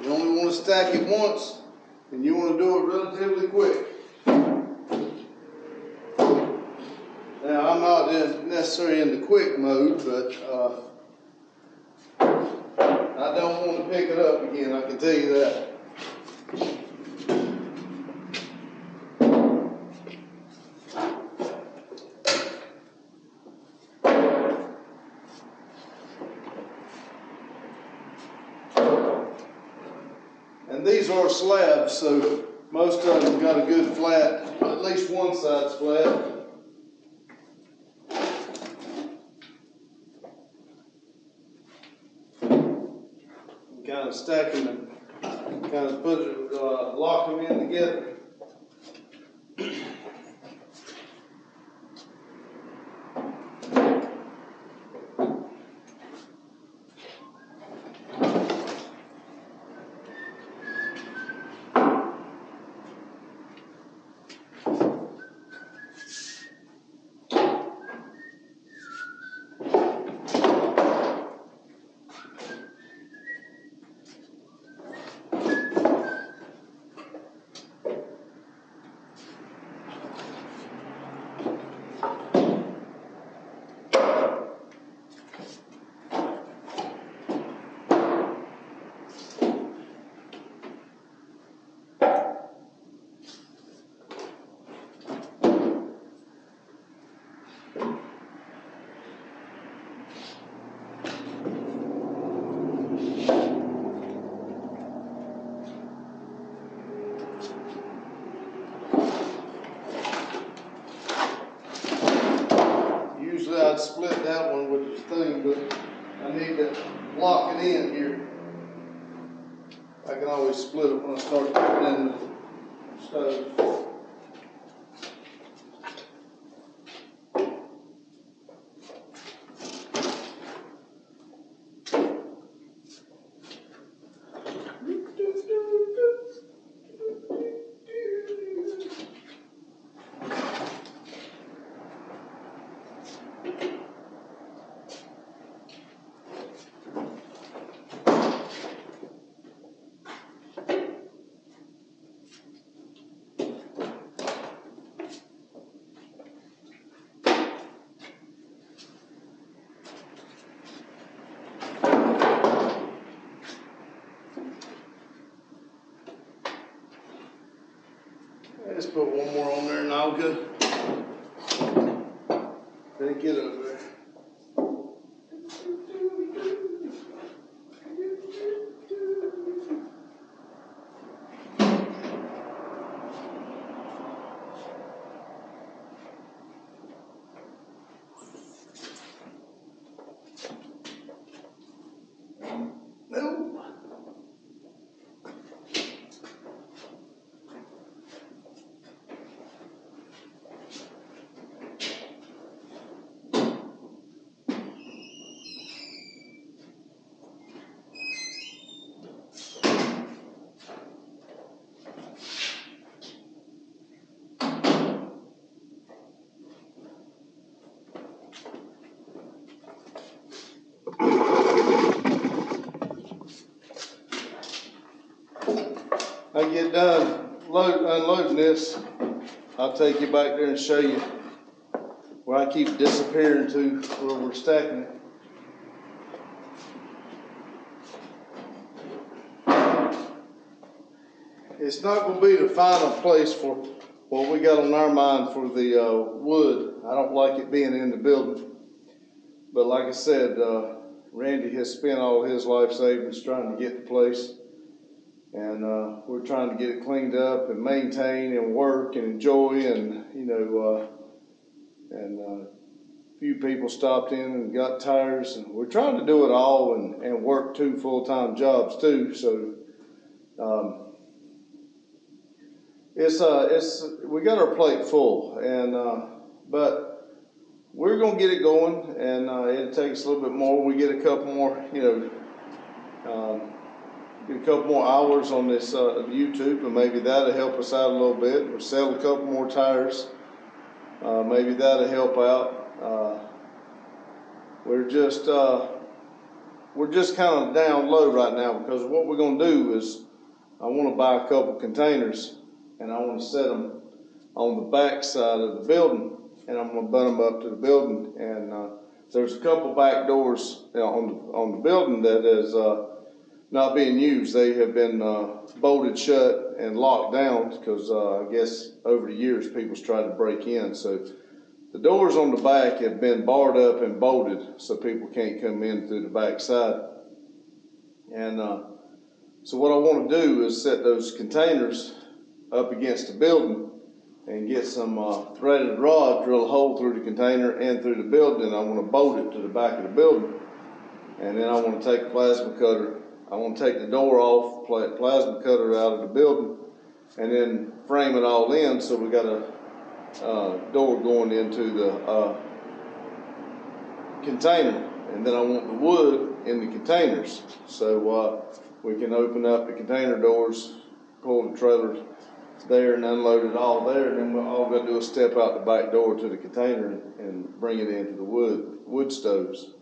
You only want to stack it once, and you want to do it relatively quick. Now, I'm not necessarily in the quick mode, but I don't want to pick it up again, I can tell you that. And these are slabs, so most of them got a good flat, at least one side's flat. Kind of stack them and kind of put it, lock them in together. I'd split that one with this thing, but I need to lock it in here. I can always split it when I start putting it in the stove. Let's put one more on there and I'll go. Take it over there. I get done unloading this, I'll take you back there and show you where I keep disappearing to where we're stacking it. It's not going to be the final place for what we got on our mind for the wood. I don't like it being in the building. But like I said, Randy has spent all his life savings trying to get the place. And we're trying to get it cleaned up and maintain and work and enjoy, and a few people stopped in and got tires, and we're trying to do it all and work 2 full-time jobs too. So we got our plate full, and but we're gonna get it going, and it'll take us a little bit more. We get a couple more, get a couple more hours on this YouTube, and maybe that'll help us out a little bit. We'll sell a couple more tires. Maybe that'll help out. We're just kind of down low right now, because what we're going to do is I want to buy a couple containers, and I want to set them on the back side of the building, and I'm going to butt them up to the building. And there's a couple back doors on the building that is not being used. They have been bolted shut and locked down because I guess over the years people's tried to break in. So the doors on the back have been barred up and bolted so people can't come in through the back side. And so what I want to do is set those containers up against the building and get some threaded rod, drill a hole through the container and through the building, and I want to bolt it to the back of the building. And then I want to take a plasma cutter. I want to take the door off, plasma cutter out of the building, and then frame it all in so we got a door going into the container. And then I want the wood in the containers, so we can open up the container doors, pull the trailers there and unload it all there, and then all we got to do is step out the back door to the container and bring it into the wood stoves.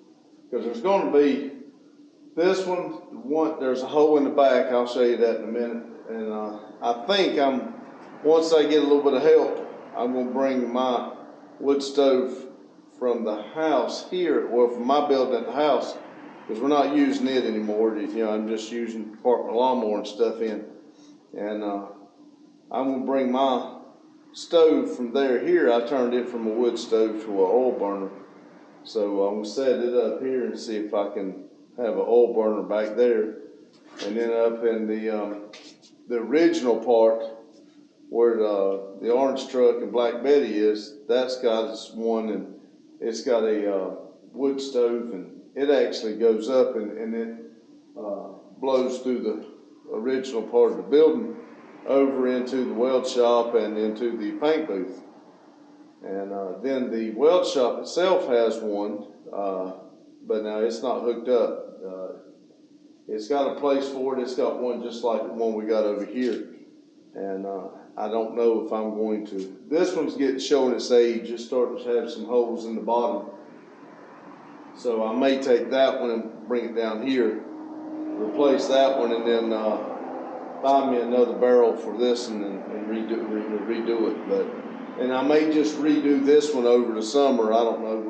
Because there's going to be this one, there's a hole in the back. I'll show you that in a minute. And I think once I get a little bit of help, I'm going to bring my wood stove from the house here, or from my building at the house, because we're not using it anymore. I'm just using apartment lawnmower and stuff in. And I'm going to bring my stove from here. I turned it from a wood stove to an oil burner. So I'm going to set it up here and see if I can have an oil burner back there. And then up in the original part where the orange truck and Black Betty is, that's got its one, and it's got a wood stove, and it actually goes up and it blows through the original part of the building over into the weld shop and into the paint booth. And then the weld shop itself has one, but now it's not hooked up. It's got a place for it. It's got one just like the one we got over here. And I don't know if I'm going to. This one's showing its age, just starting to have some holes in the bottom. So I may take that one and bring it down here, replace that one, and then find me another barrel for this and redo it. And I may just redo this one over the summer. I don't know.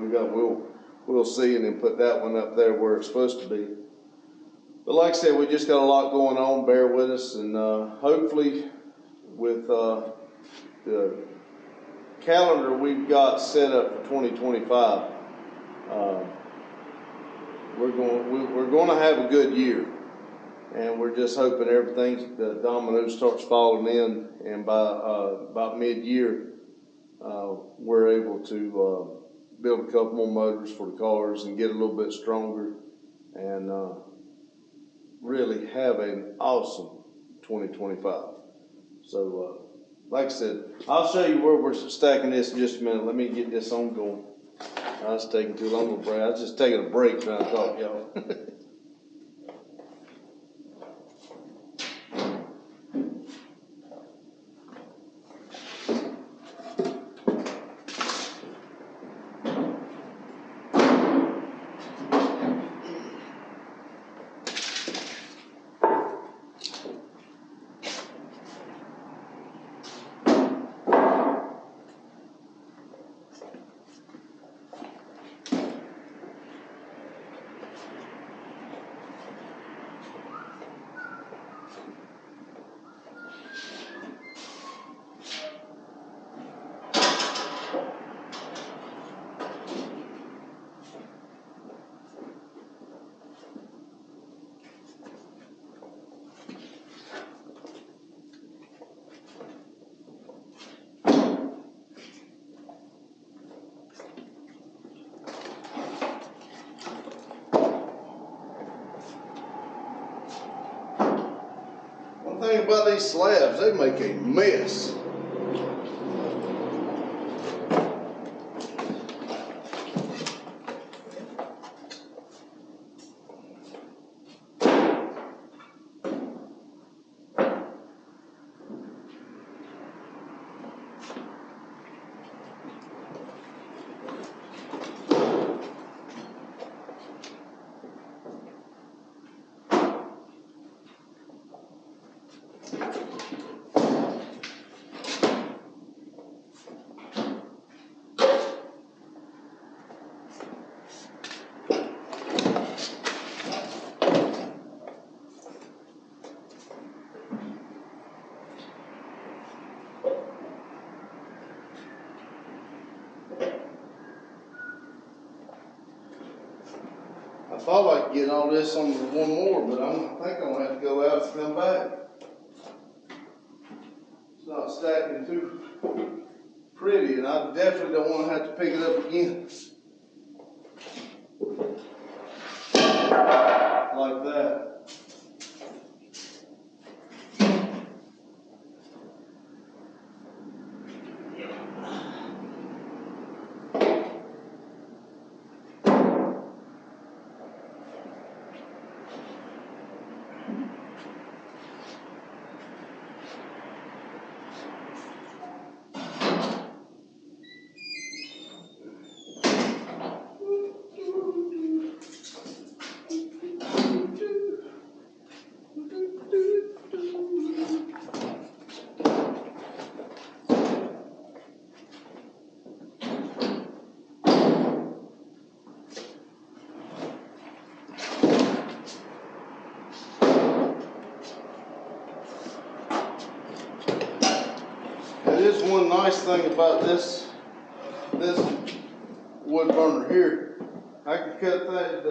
We'll see, and then put that one up there where it's supposed to be. But like I said, we just got a lot going on. Bear with us, and hopefully with the calendar we've got set up for 2025, we're going to have a good year, and we're just hoping everything, the domino starts falling in, and by about mid-year, we're able to build a couple more motors for the cars and get a little bit stronger, and really have an awesome 2025. So, like I said, I'll show you where we're stacking this in just a minute. Let me get this on going. I was taking too long of a break. I was just taking a break trying to talk, y'all. One thing about these slabs, they make a mess. I thought I could get all this on one more, but I think I'm gonna have to go out and come back. It's not stacking too pretty, and I definitely don't want to have to pick it up again. Like that. It is one nice thing about this wood burner here. I can cut that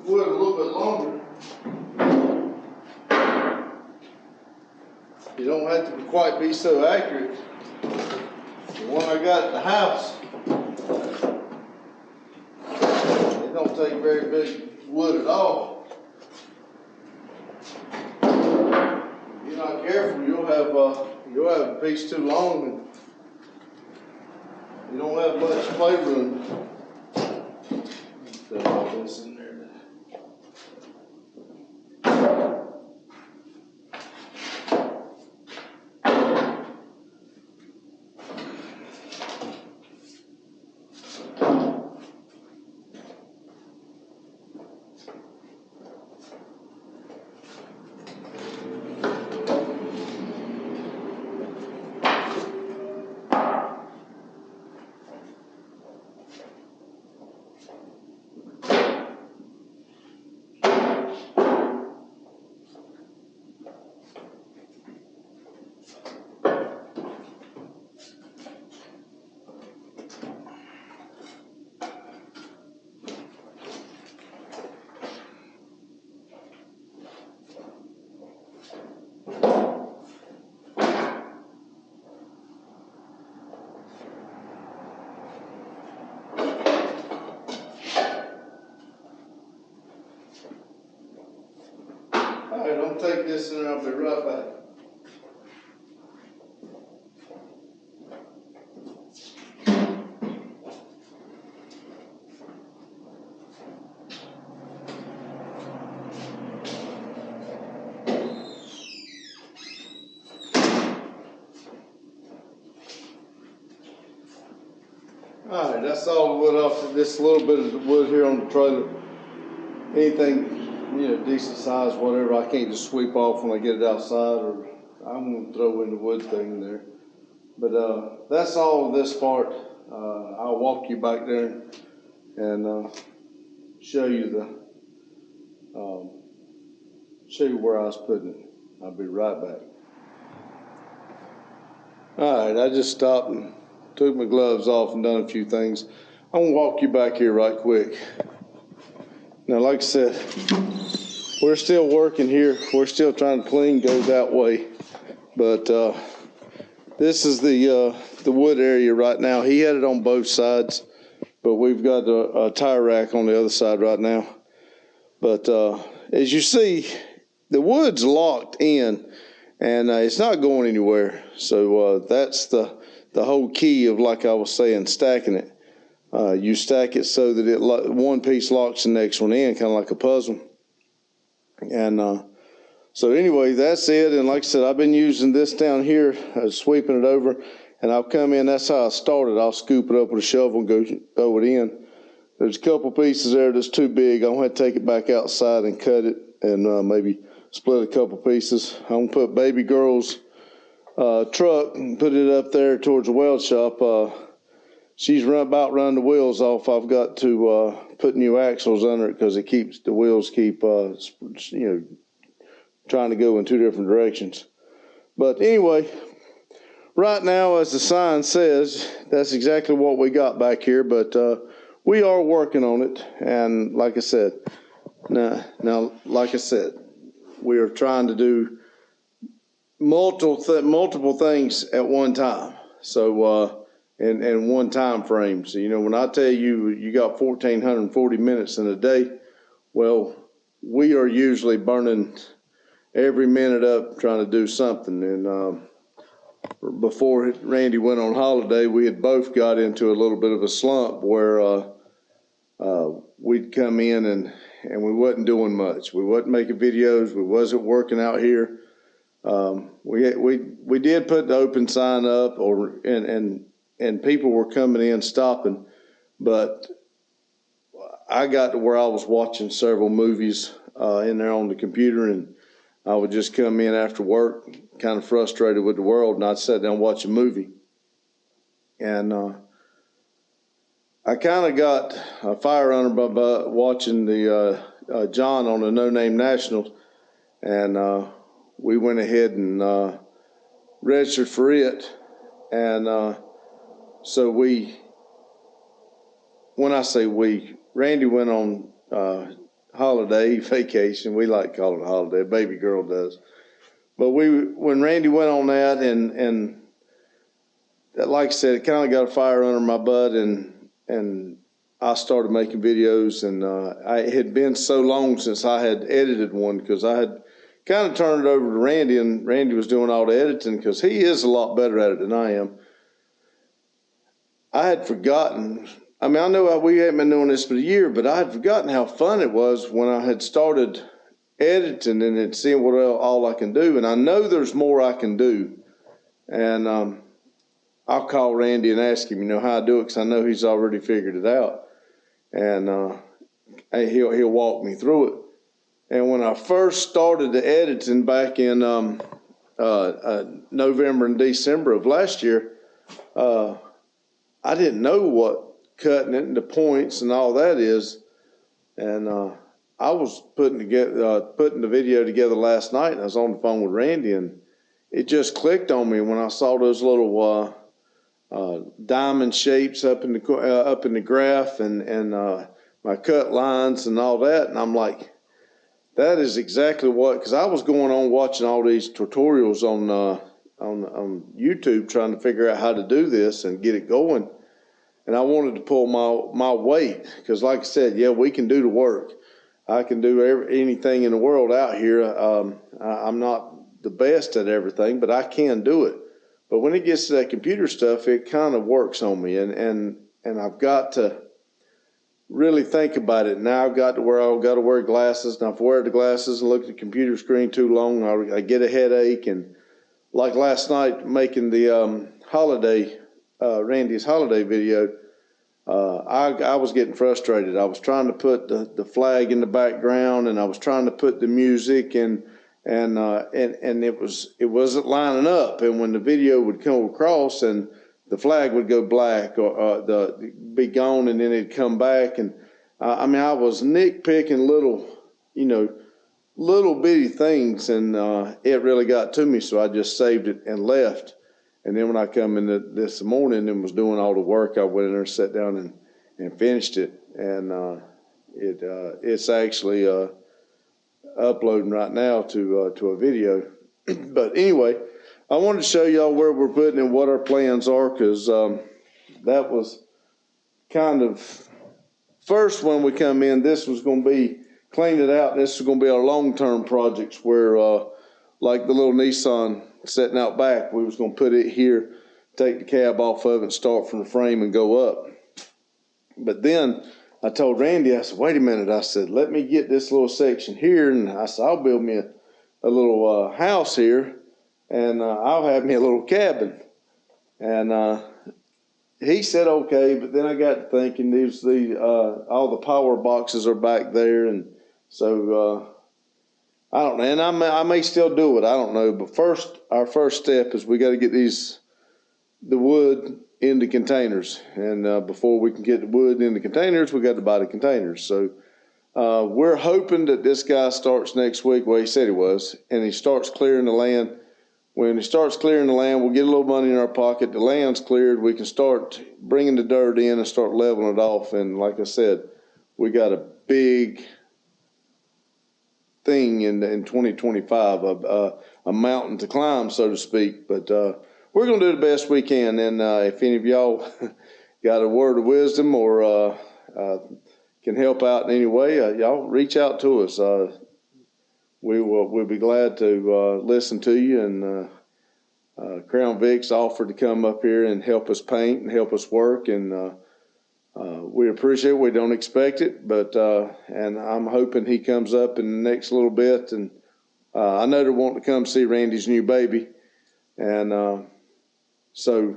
wood a little bit longer. You don't have to quite be so accurate. The one I got at the house, it don't take very big wood at all. If you're not careful, you'll have a piece too long and you don't have much playroom. Put all this in there. this and I'll be right back. All right, that's all the wood off. This little bit of the wood here on the trailer. Anything, decent size, whatever, I can't just sweep off when I get it outside, or I'm gonna throw in the wood thing there. But that's all of this part. I'll walk you back there and show you where I was putting it. I'll be right back. All right, I just stopped and took my gloves off and done a few things. I'm gonna walk you back here right quick. Now, like I said, we're still working here. We're still trying to clean, go that way. But this is the wood area right now. He had it on both sides, but we've got a tire rack on the other side right now. But as you see, the wood's locked in, and it's not going anywhere. So that's the whole key of, like I was saying, stacking it. You stack it so that one piece locks the next one in, kind of like a puzzle. And so anyway, that's it. And like I said, I've been using this down here, sweeping it over, and I'll come in. That's how I started. I'll scoop it up with a shovel and go throw it in. There's a couple pieces there that's too big. I'm going to take it back outside and cut it and maybe split a couple pieces. I'm going to put baby girl's truck and put it up there towards the weld shop. She's about run the wheels off. I've got to put new axles under it because the wheels keep trying to go in two different directions. But anyway, right now, as the sign says, that's exactly what we got back here. But we are working on it, and like I said, we are trying to do multiple things at one time. So. In one time frame. So, when I tell you got 1,440 minutes in a day, well, we are usually burning every minute up trying to do something. And before Randy went on holiday, we had both got into a little bit of a slump where we'd come in and we wasn't doing much. We wasn't making videos. We wasn't working out here. We did put the open sign up, and people were coming in, stopping, but I got to where I was watching several movies in there on the computer, and I would just come in after work, kind of frustrated with the world, and I'd sit down and watch a movie. And I kind of got a fire under my butt watching the John on the No Name Nationals, and we went ahead and registered for it, and so when I say Randy went on holiday, vacation. We like to call it a holiday. Baby girl does. But when Randy went on that, and like I said, it kind of got a fire under my butt, and I started making videos, and it had been so long since I had edited one because I had kind of turned it over to Randy, and Randy was doing all the editing because he is a lot better at it than I am. I had forgotten. I mean, I know we hadn't been doing this for a year, but I had forgotten how fun it was when I had started editing and seeing what all I can do. And I know there's more I can do. And I'll call Randy and ask him, how I do it, because I know he's already figured it out. And he'll walk me through it. And when I first started the editing back in November and December of last year, I didn't know what cutting it into points and all that is. And I was putting the video together last night, and I was on the phone with Randy, and it just clicked on me when I saw those little diamond shapes up in the graph and my cut lines and all that. And I'm like, that is exactly because I was going on watching all these tutorials on YouTube trying to figure out how to do this and get it going. And I wanted to pull my weight because, like I said, yeah, we can do the work. I can do anything in the world out here. I'm not the best at everything, but I can do it. But when it gets to that computer stuff, it kind of works on me, and I've got to really think about it. Now I've got to where I've got to wear glasses. Now if I wear the glasses and look at the computer screen too long, I get a headache. And like last night, making the Randy's holiday video, I was getting frustrated. I was trying to put the flag in the background, and I was trying to put the music, and it wasn't lining up. And when the video would come across and the flag would go black or be gone, and then it'd come back, and I mean I was nitpicking little bitty things, and it really got to me. So I just saved it and left. And then when I come in this morning and was doing all the work, I went in there, sat down, and finished it. And it's actually uploading right now to a video. But anyway, I wanted to show y'all where we're putting and what our plans are, because that was kind of first when we come in. This was going to be cleaned it out. This is going to be our long-term projects where, like the little Nissan sitting out back, we was going to put it here, take the cab off of it, start from the frame and go up. But then I told Randy, I said, wait a minute. I said, let me get this little section here. And I said, I'll build me a little house here, and I'll have me a little cabin. And he said, okay. But then I got to thinking, all the power boxes are back there. And so I don't know. And I may still do it. I don't know. But our first step is we got to get the wood into containers. And before we can get the wood in the containers, we got to buy the containers. So we're hoping that this guy starts next week. Well, he said he was. And he starts clearing the land. When he starts clearing the land, we'll get a little money in our pocket. The land's cleared. We can start bringing the dirt in and start leveling it off. And like I said, we got a big thing in 2025, a mountain to climb, so to speak. But we're going to do the best we can. And if any of y'all got a word of wisdom or can help out in any way, y'all reach out to us. We'll be glad to listen to you. And Crown Vic's offered to come up here and help us paint and help us work. And we appreciate it. We don't expect it, but and I'm hoping he comes up in the next little bit. And I know they're wanting to come see Randy's new baby. And so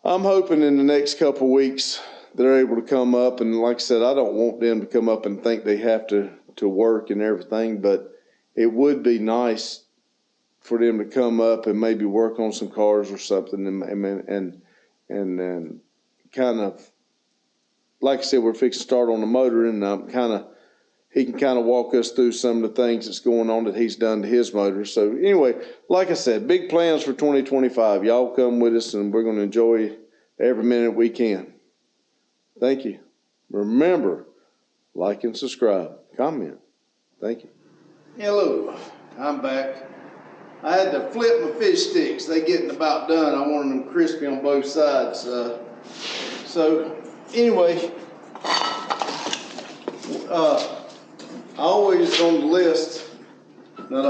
I'm hoping in the next couple of weeks they're able to come up. And like I said, I don't want them to come up and think they have to work and everything, but it would be nice for them to come up and maybe work on some cars or something, and kind of, like I said, we're fixing to start on the motor, and he can kind of walk us through some of the things that's going on that he's done to his motor. So anyway, like I said, big plans for 2025. Y'all come with us, and we're going to enjoy every minute we can. Thank you. Remember, like and subscribe. Comment. Thank you. Hello, I'm back. I had to flip my fish sticks. They getting about done. I wanted them crispy on both sides. So anyway, always on the list, not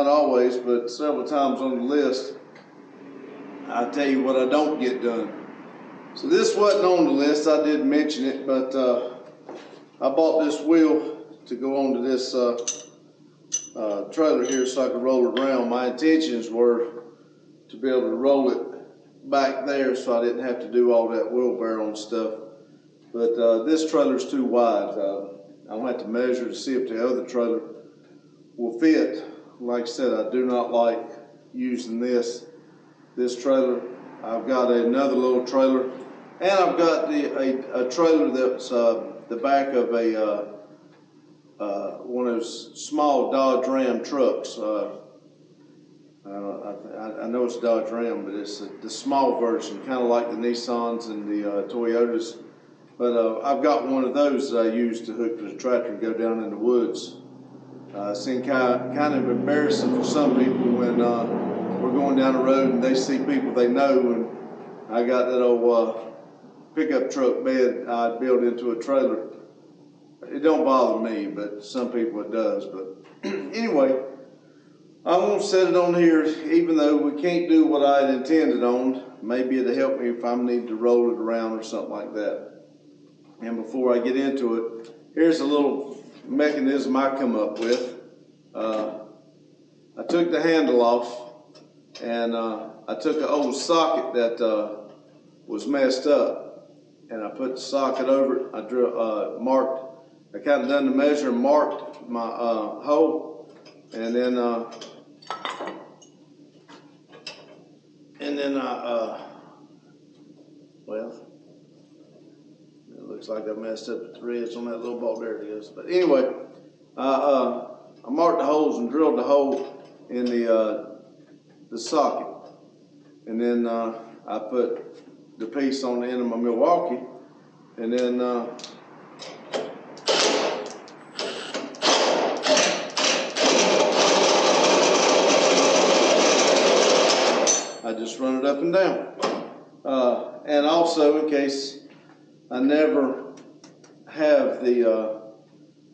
always, but several times on the list, I tell you what I don't get done. So this wasn't on the list. I did mention it, but I bought this wheel to go onto this trailer here so I could roll it around. My intentions were to be able to roll it back there so I didn't have to do all that wheelbarrow and stuff. But this trailer's too wide. I'll have to measure to see if the other trailer will fit. Like I said, I do not like using this trailer. I've got another little trailer, and I've got a trailer that's the back of one of those small Dodge Ram trucks. I know it's Dodge Ram, but it's the small version, kind of like the Nissans and the Toyotas. But I've got one of those that I use to hook to the tractor and go down in the woods. It's kind of embarrassing for some people when we're going down the road and they see people they know, and I got that old pickup truck bed I built into a trailer. it don't bother me, but some people it does. But anyway, I'm gonna set it on here, even though we can't do what I had intended on. Maybe it'll help me if I need to roll it around or something like that. And before I get into it, here's a little mechanism I come up with. I took the handle off, and I took an old socket that was messed up, and I put the socket over it. I kind of done the measure, marked my hole, and then well, it looks like I messed up the threads on that little bolt. There it is. But anyway, I marked the holes and drilled the hole in the socket, and then I put the piece on the end of my Milwaukee, and then I just run it up and down. And also, in case I never have the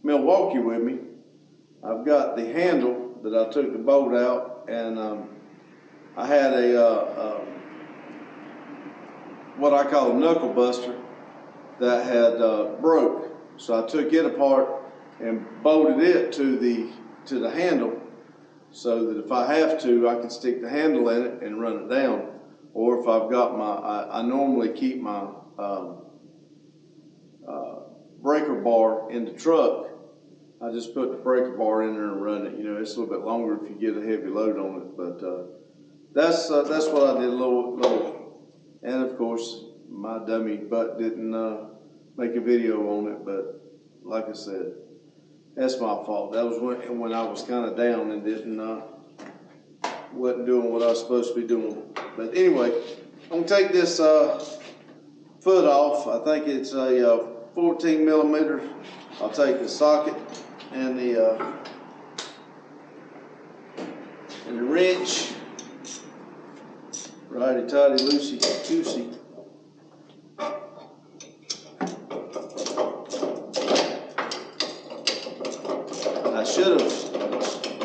Milwaukee with me, I've got the handle that I took the bolt out, and I had a what I call a knuckle buster that had broke. So I took it apart and bolted it to the handle, so that if I have to, I can stick the handle in it and run it down. Or if I've got I normally keep my breaker bar in the truck. I just put the breaker bar in there and run it. You know, it's a little bit longer if you get a heavy load on it, but that's what I did. A little, and of course my dummy butt didn't make a video on it. But like I said, that's my fault. That was when I was kind of down and wasn't doing what I was supposed to be doing. But anyway, I'm gonna take this foot off. I think it's a 14 millimeter. I'll take the socket and the wrench, righty tighty, loosey goosey. I should have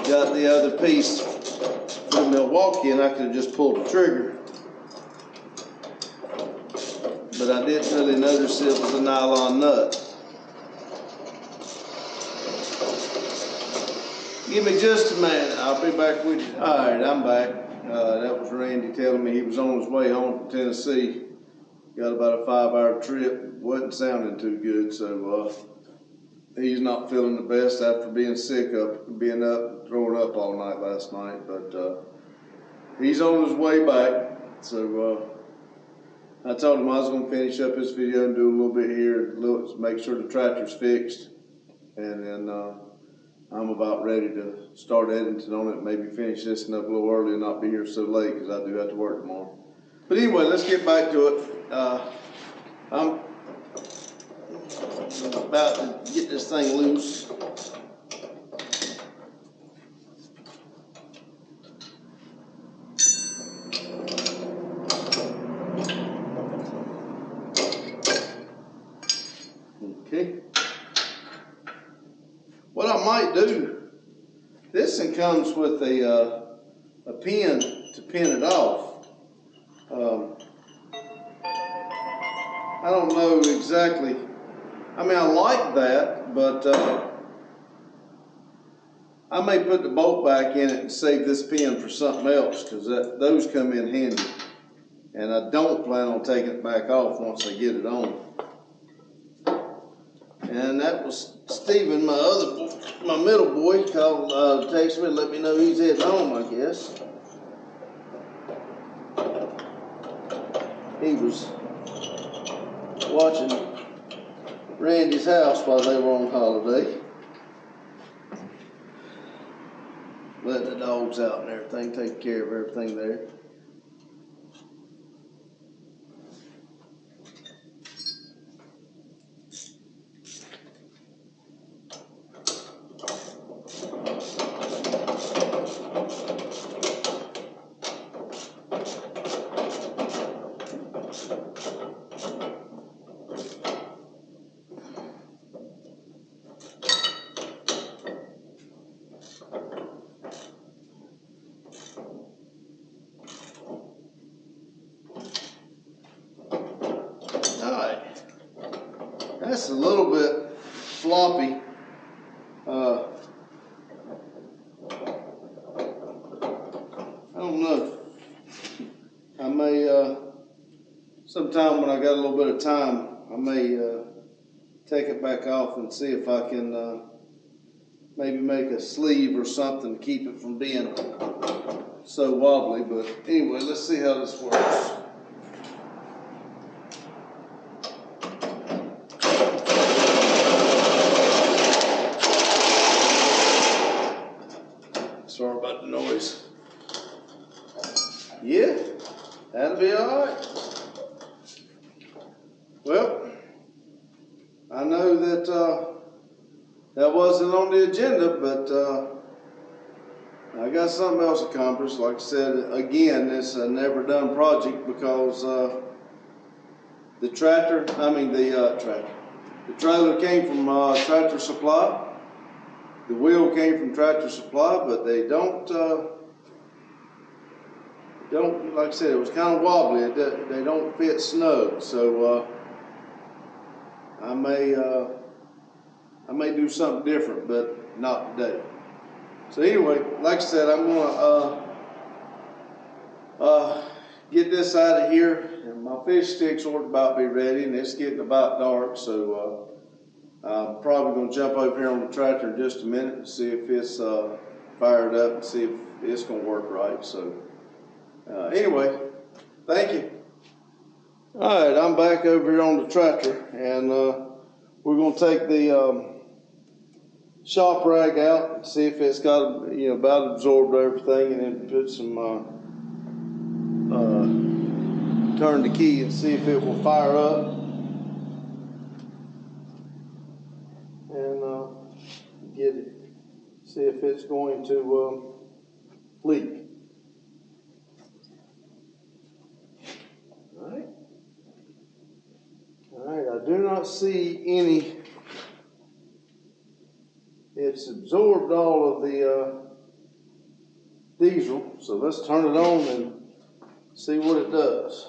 got the other piece for the Milwaukee, and I could have just pulled the trigger, but I didn't really notice it was a nylon nut. Give me just a minute, I'll be back with you. All right, I'm back. That was Randy telling me he was on his way home from Tennessee. Got about a 5-hour trip. Wasn't sounding too good, so he's not feeling the best after being sick, being up, throwing up all night last night. But he's on his way back. So I told him I was going to finish up this video and do a little bit here, make sure the tractor's fixed, and then I'm about ready to start editing on it, maybe finish this up a little early and not be here so late, because I do have to work tomorrow. But anyway, let's get back to it. I'm about to get this thing loose. Okay. What I might do, this one comes with a pin to pin it off. I don't know exactly. I mean, I like that, but I may put the bolt back in it and save this pin for something else, because those come in handy. And I don't plan on taking it back off once I get it on. And that was Steven, my middle boy, called, texted me and let me know he's heading home, I guess. He was watching Randy's house while they were on holiday. Letting the dogs out and everything, taking care of everything there. it's a little bit floppy. I don't know. I may, sometime when I got a little bit of time, I may take it back off and see if I can maybe make a sleeve or something to keep it from being so wobbly. But anyway, let's see how this works. Sorry about the noise. Yeah, that'll be all right. Well, I know that that wasn't on the agenda, but I got something else accomplished. Like I said, again, it's a never done project because the trailer came from Tractor Supply. The wheel came from Tractor Supply, but they don't, like I said, it was kind of wobbly. They don't fit snug. So I may do something different, but not today. So anyway, like I said, I'm gonna get this out of here, and my fish sticks are about to be ready, and it's getting about dark. So I'm probably gonna jump over here on the tractor in just a minute and see if it's fired up and see if it's gonna work right. So anyway, thank you. All right, I'm back over here on the tractor, and we're gonna take the shop rag out and see if it's got, about absorbed everything, and then put some turn the key and see if it will fire up, and get it, see if it's going to leak. All right, I do not see any. It's absorbed all of the diesel, so let's turn it on and see what it does.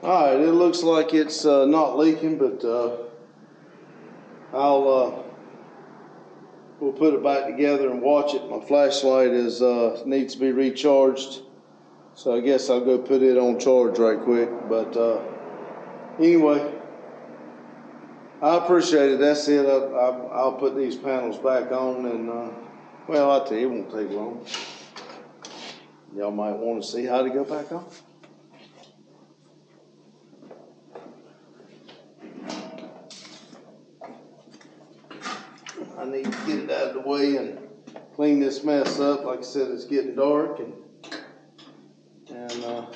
All right, it looks like it's not leaking, but we'll put it back together and watch it. My flashlight needs to be recharged, so I guess I'll go put it on charge right quick. But anyway, I appreciate it. That's it. I'll put these panels back on, and well, I'll tell you, it won't take long. Y'all might want to see how to go back on. I need to get it out of the way and clean this mess up. Like I said, it's getting dark, and I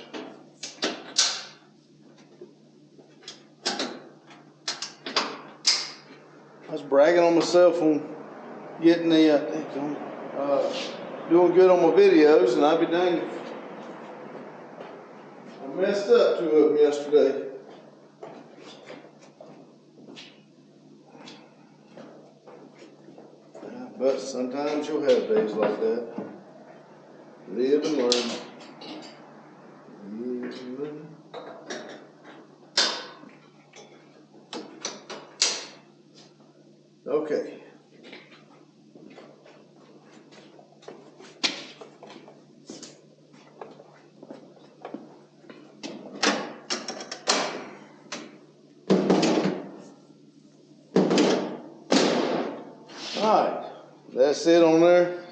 was bragging on myself on getting the doing good on my videos, and I'd be dang if I messed up 2 of them yesterday. But sometimes you'll have days like that. Live and learn. Live and learn. Okay. Alright, that's it on there.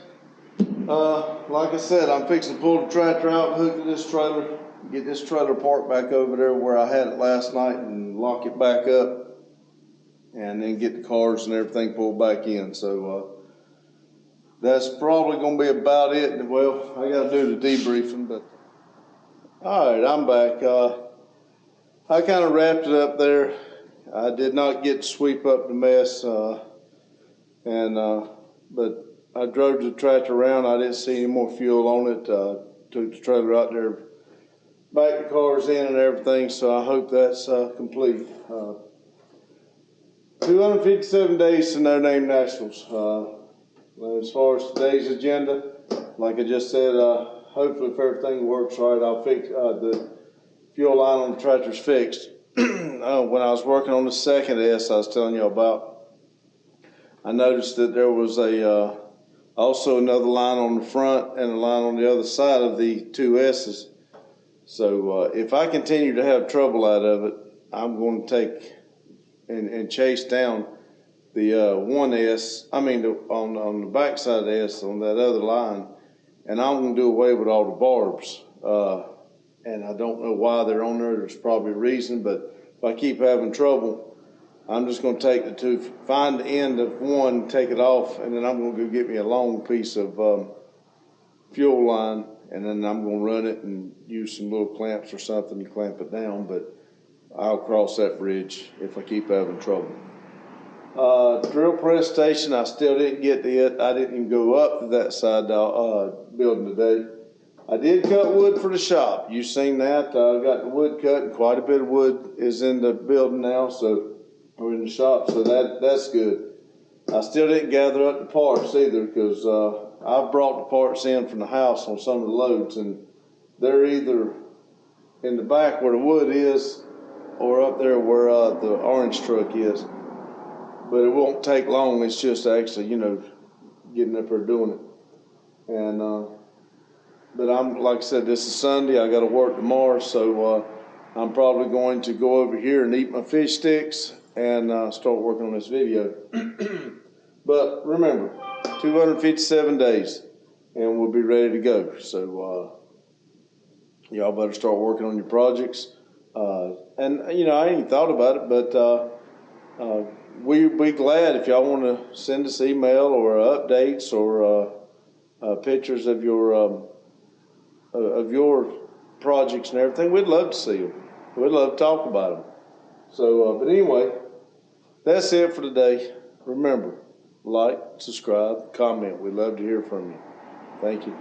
Like I said, I'm fixing to pull the tractor out, hook to this trailer, get this trailer parked back over there where I had it last night and lock it back up, and then get the cars and everything pulled back in. So that's probably gonna be about it. Well, I gotta do the debriefing, but alright, I'm back. I kind of wrapped it up there. I did not get to sweep up the mess, but I drove the tractor around. I didn't see any more fuel on it. Took the trailer out there, backed the cars in and everything, so I hope that's complete. 257 days to No Name Nationals. As far as today's agenda, like I just said, hopefully if everything works right, I'll fix the fuel line on the tractor's fixed. When I was working on the second S I was telling you about, I noticed that there was also another line on the front and a line on the other side of the two S's. So if I continue to have trouble out of it, I'm going to take and chase down the one S, on the back side of the S on that other line, and I'm going to do away with all the barbs. And I don't know why they're on there. There's probably a reason, but if I keep having trouble, I'm just going to take the two, find the end of one, take it off, and then I'm going to go get me a long piece of fuel line, and then I'm going to run it and use some little clamps or something to clamp it down, but I'll cross that bridge if I keep having trouble. Drill press station, I still didn't get to it. I didn't even go up to that side building today. I did cut wood for the shop. You've seen that. I got the wood cut, and quite a bit of wood is in the building now, or in the shop, so that's good. I still didn't gather up the parts either, because I brought the parts in from the house on some of the loads, and they're either in the back where the wood is, or up there where the orange truck is. But it won't take long. It's just actually, getting up there doing it. And but I'm, like I said, this is Sunday. I got to work tomorrow, so I'm probably going to go over here and eat my fish sticks and start working on this video. But remember, 257 days, and we'll be ready to go. So y'all better start working on your projects. And I ain't even thought about it, but we'd be glad if y'all want to send us email or updates or pictures of your projects and everything. We'd love to see them. We'd love to talk about them. So, but anyway, that's it for today. Remember, like, subscribe, comment. We'd love to hear from you. Thank you.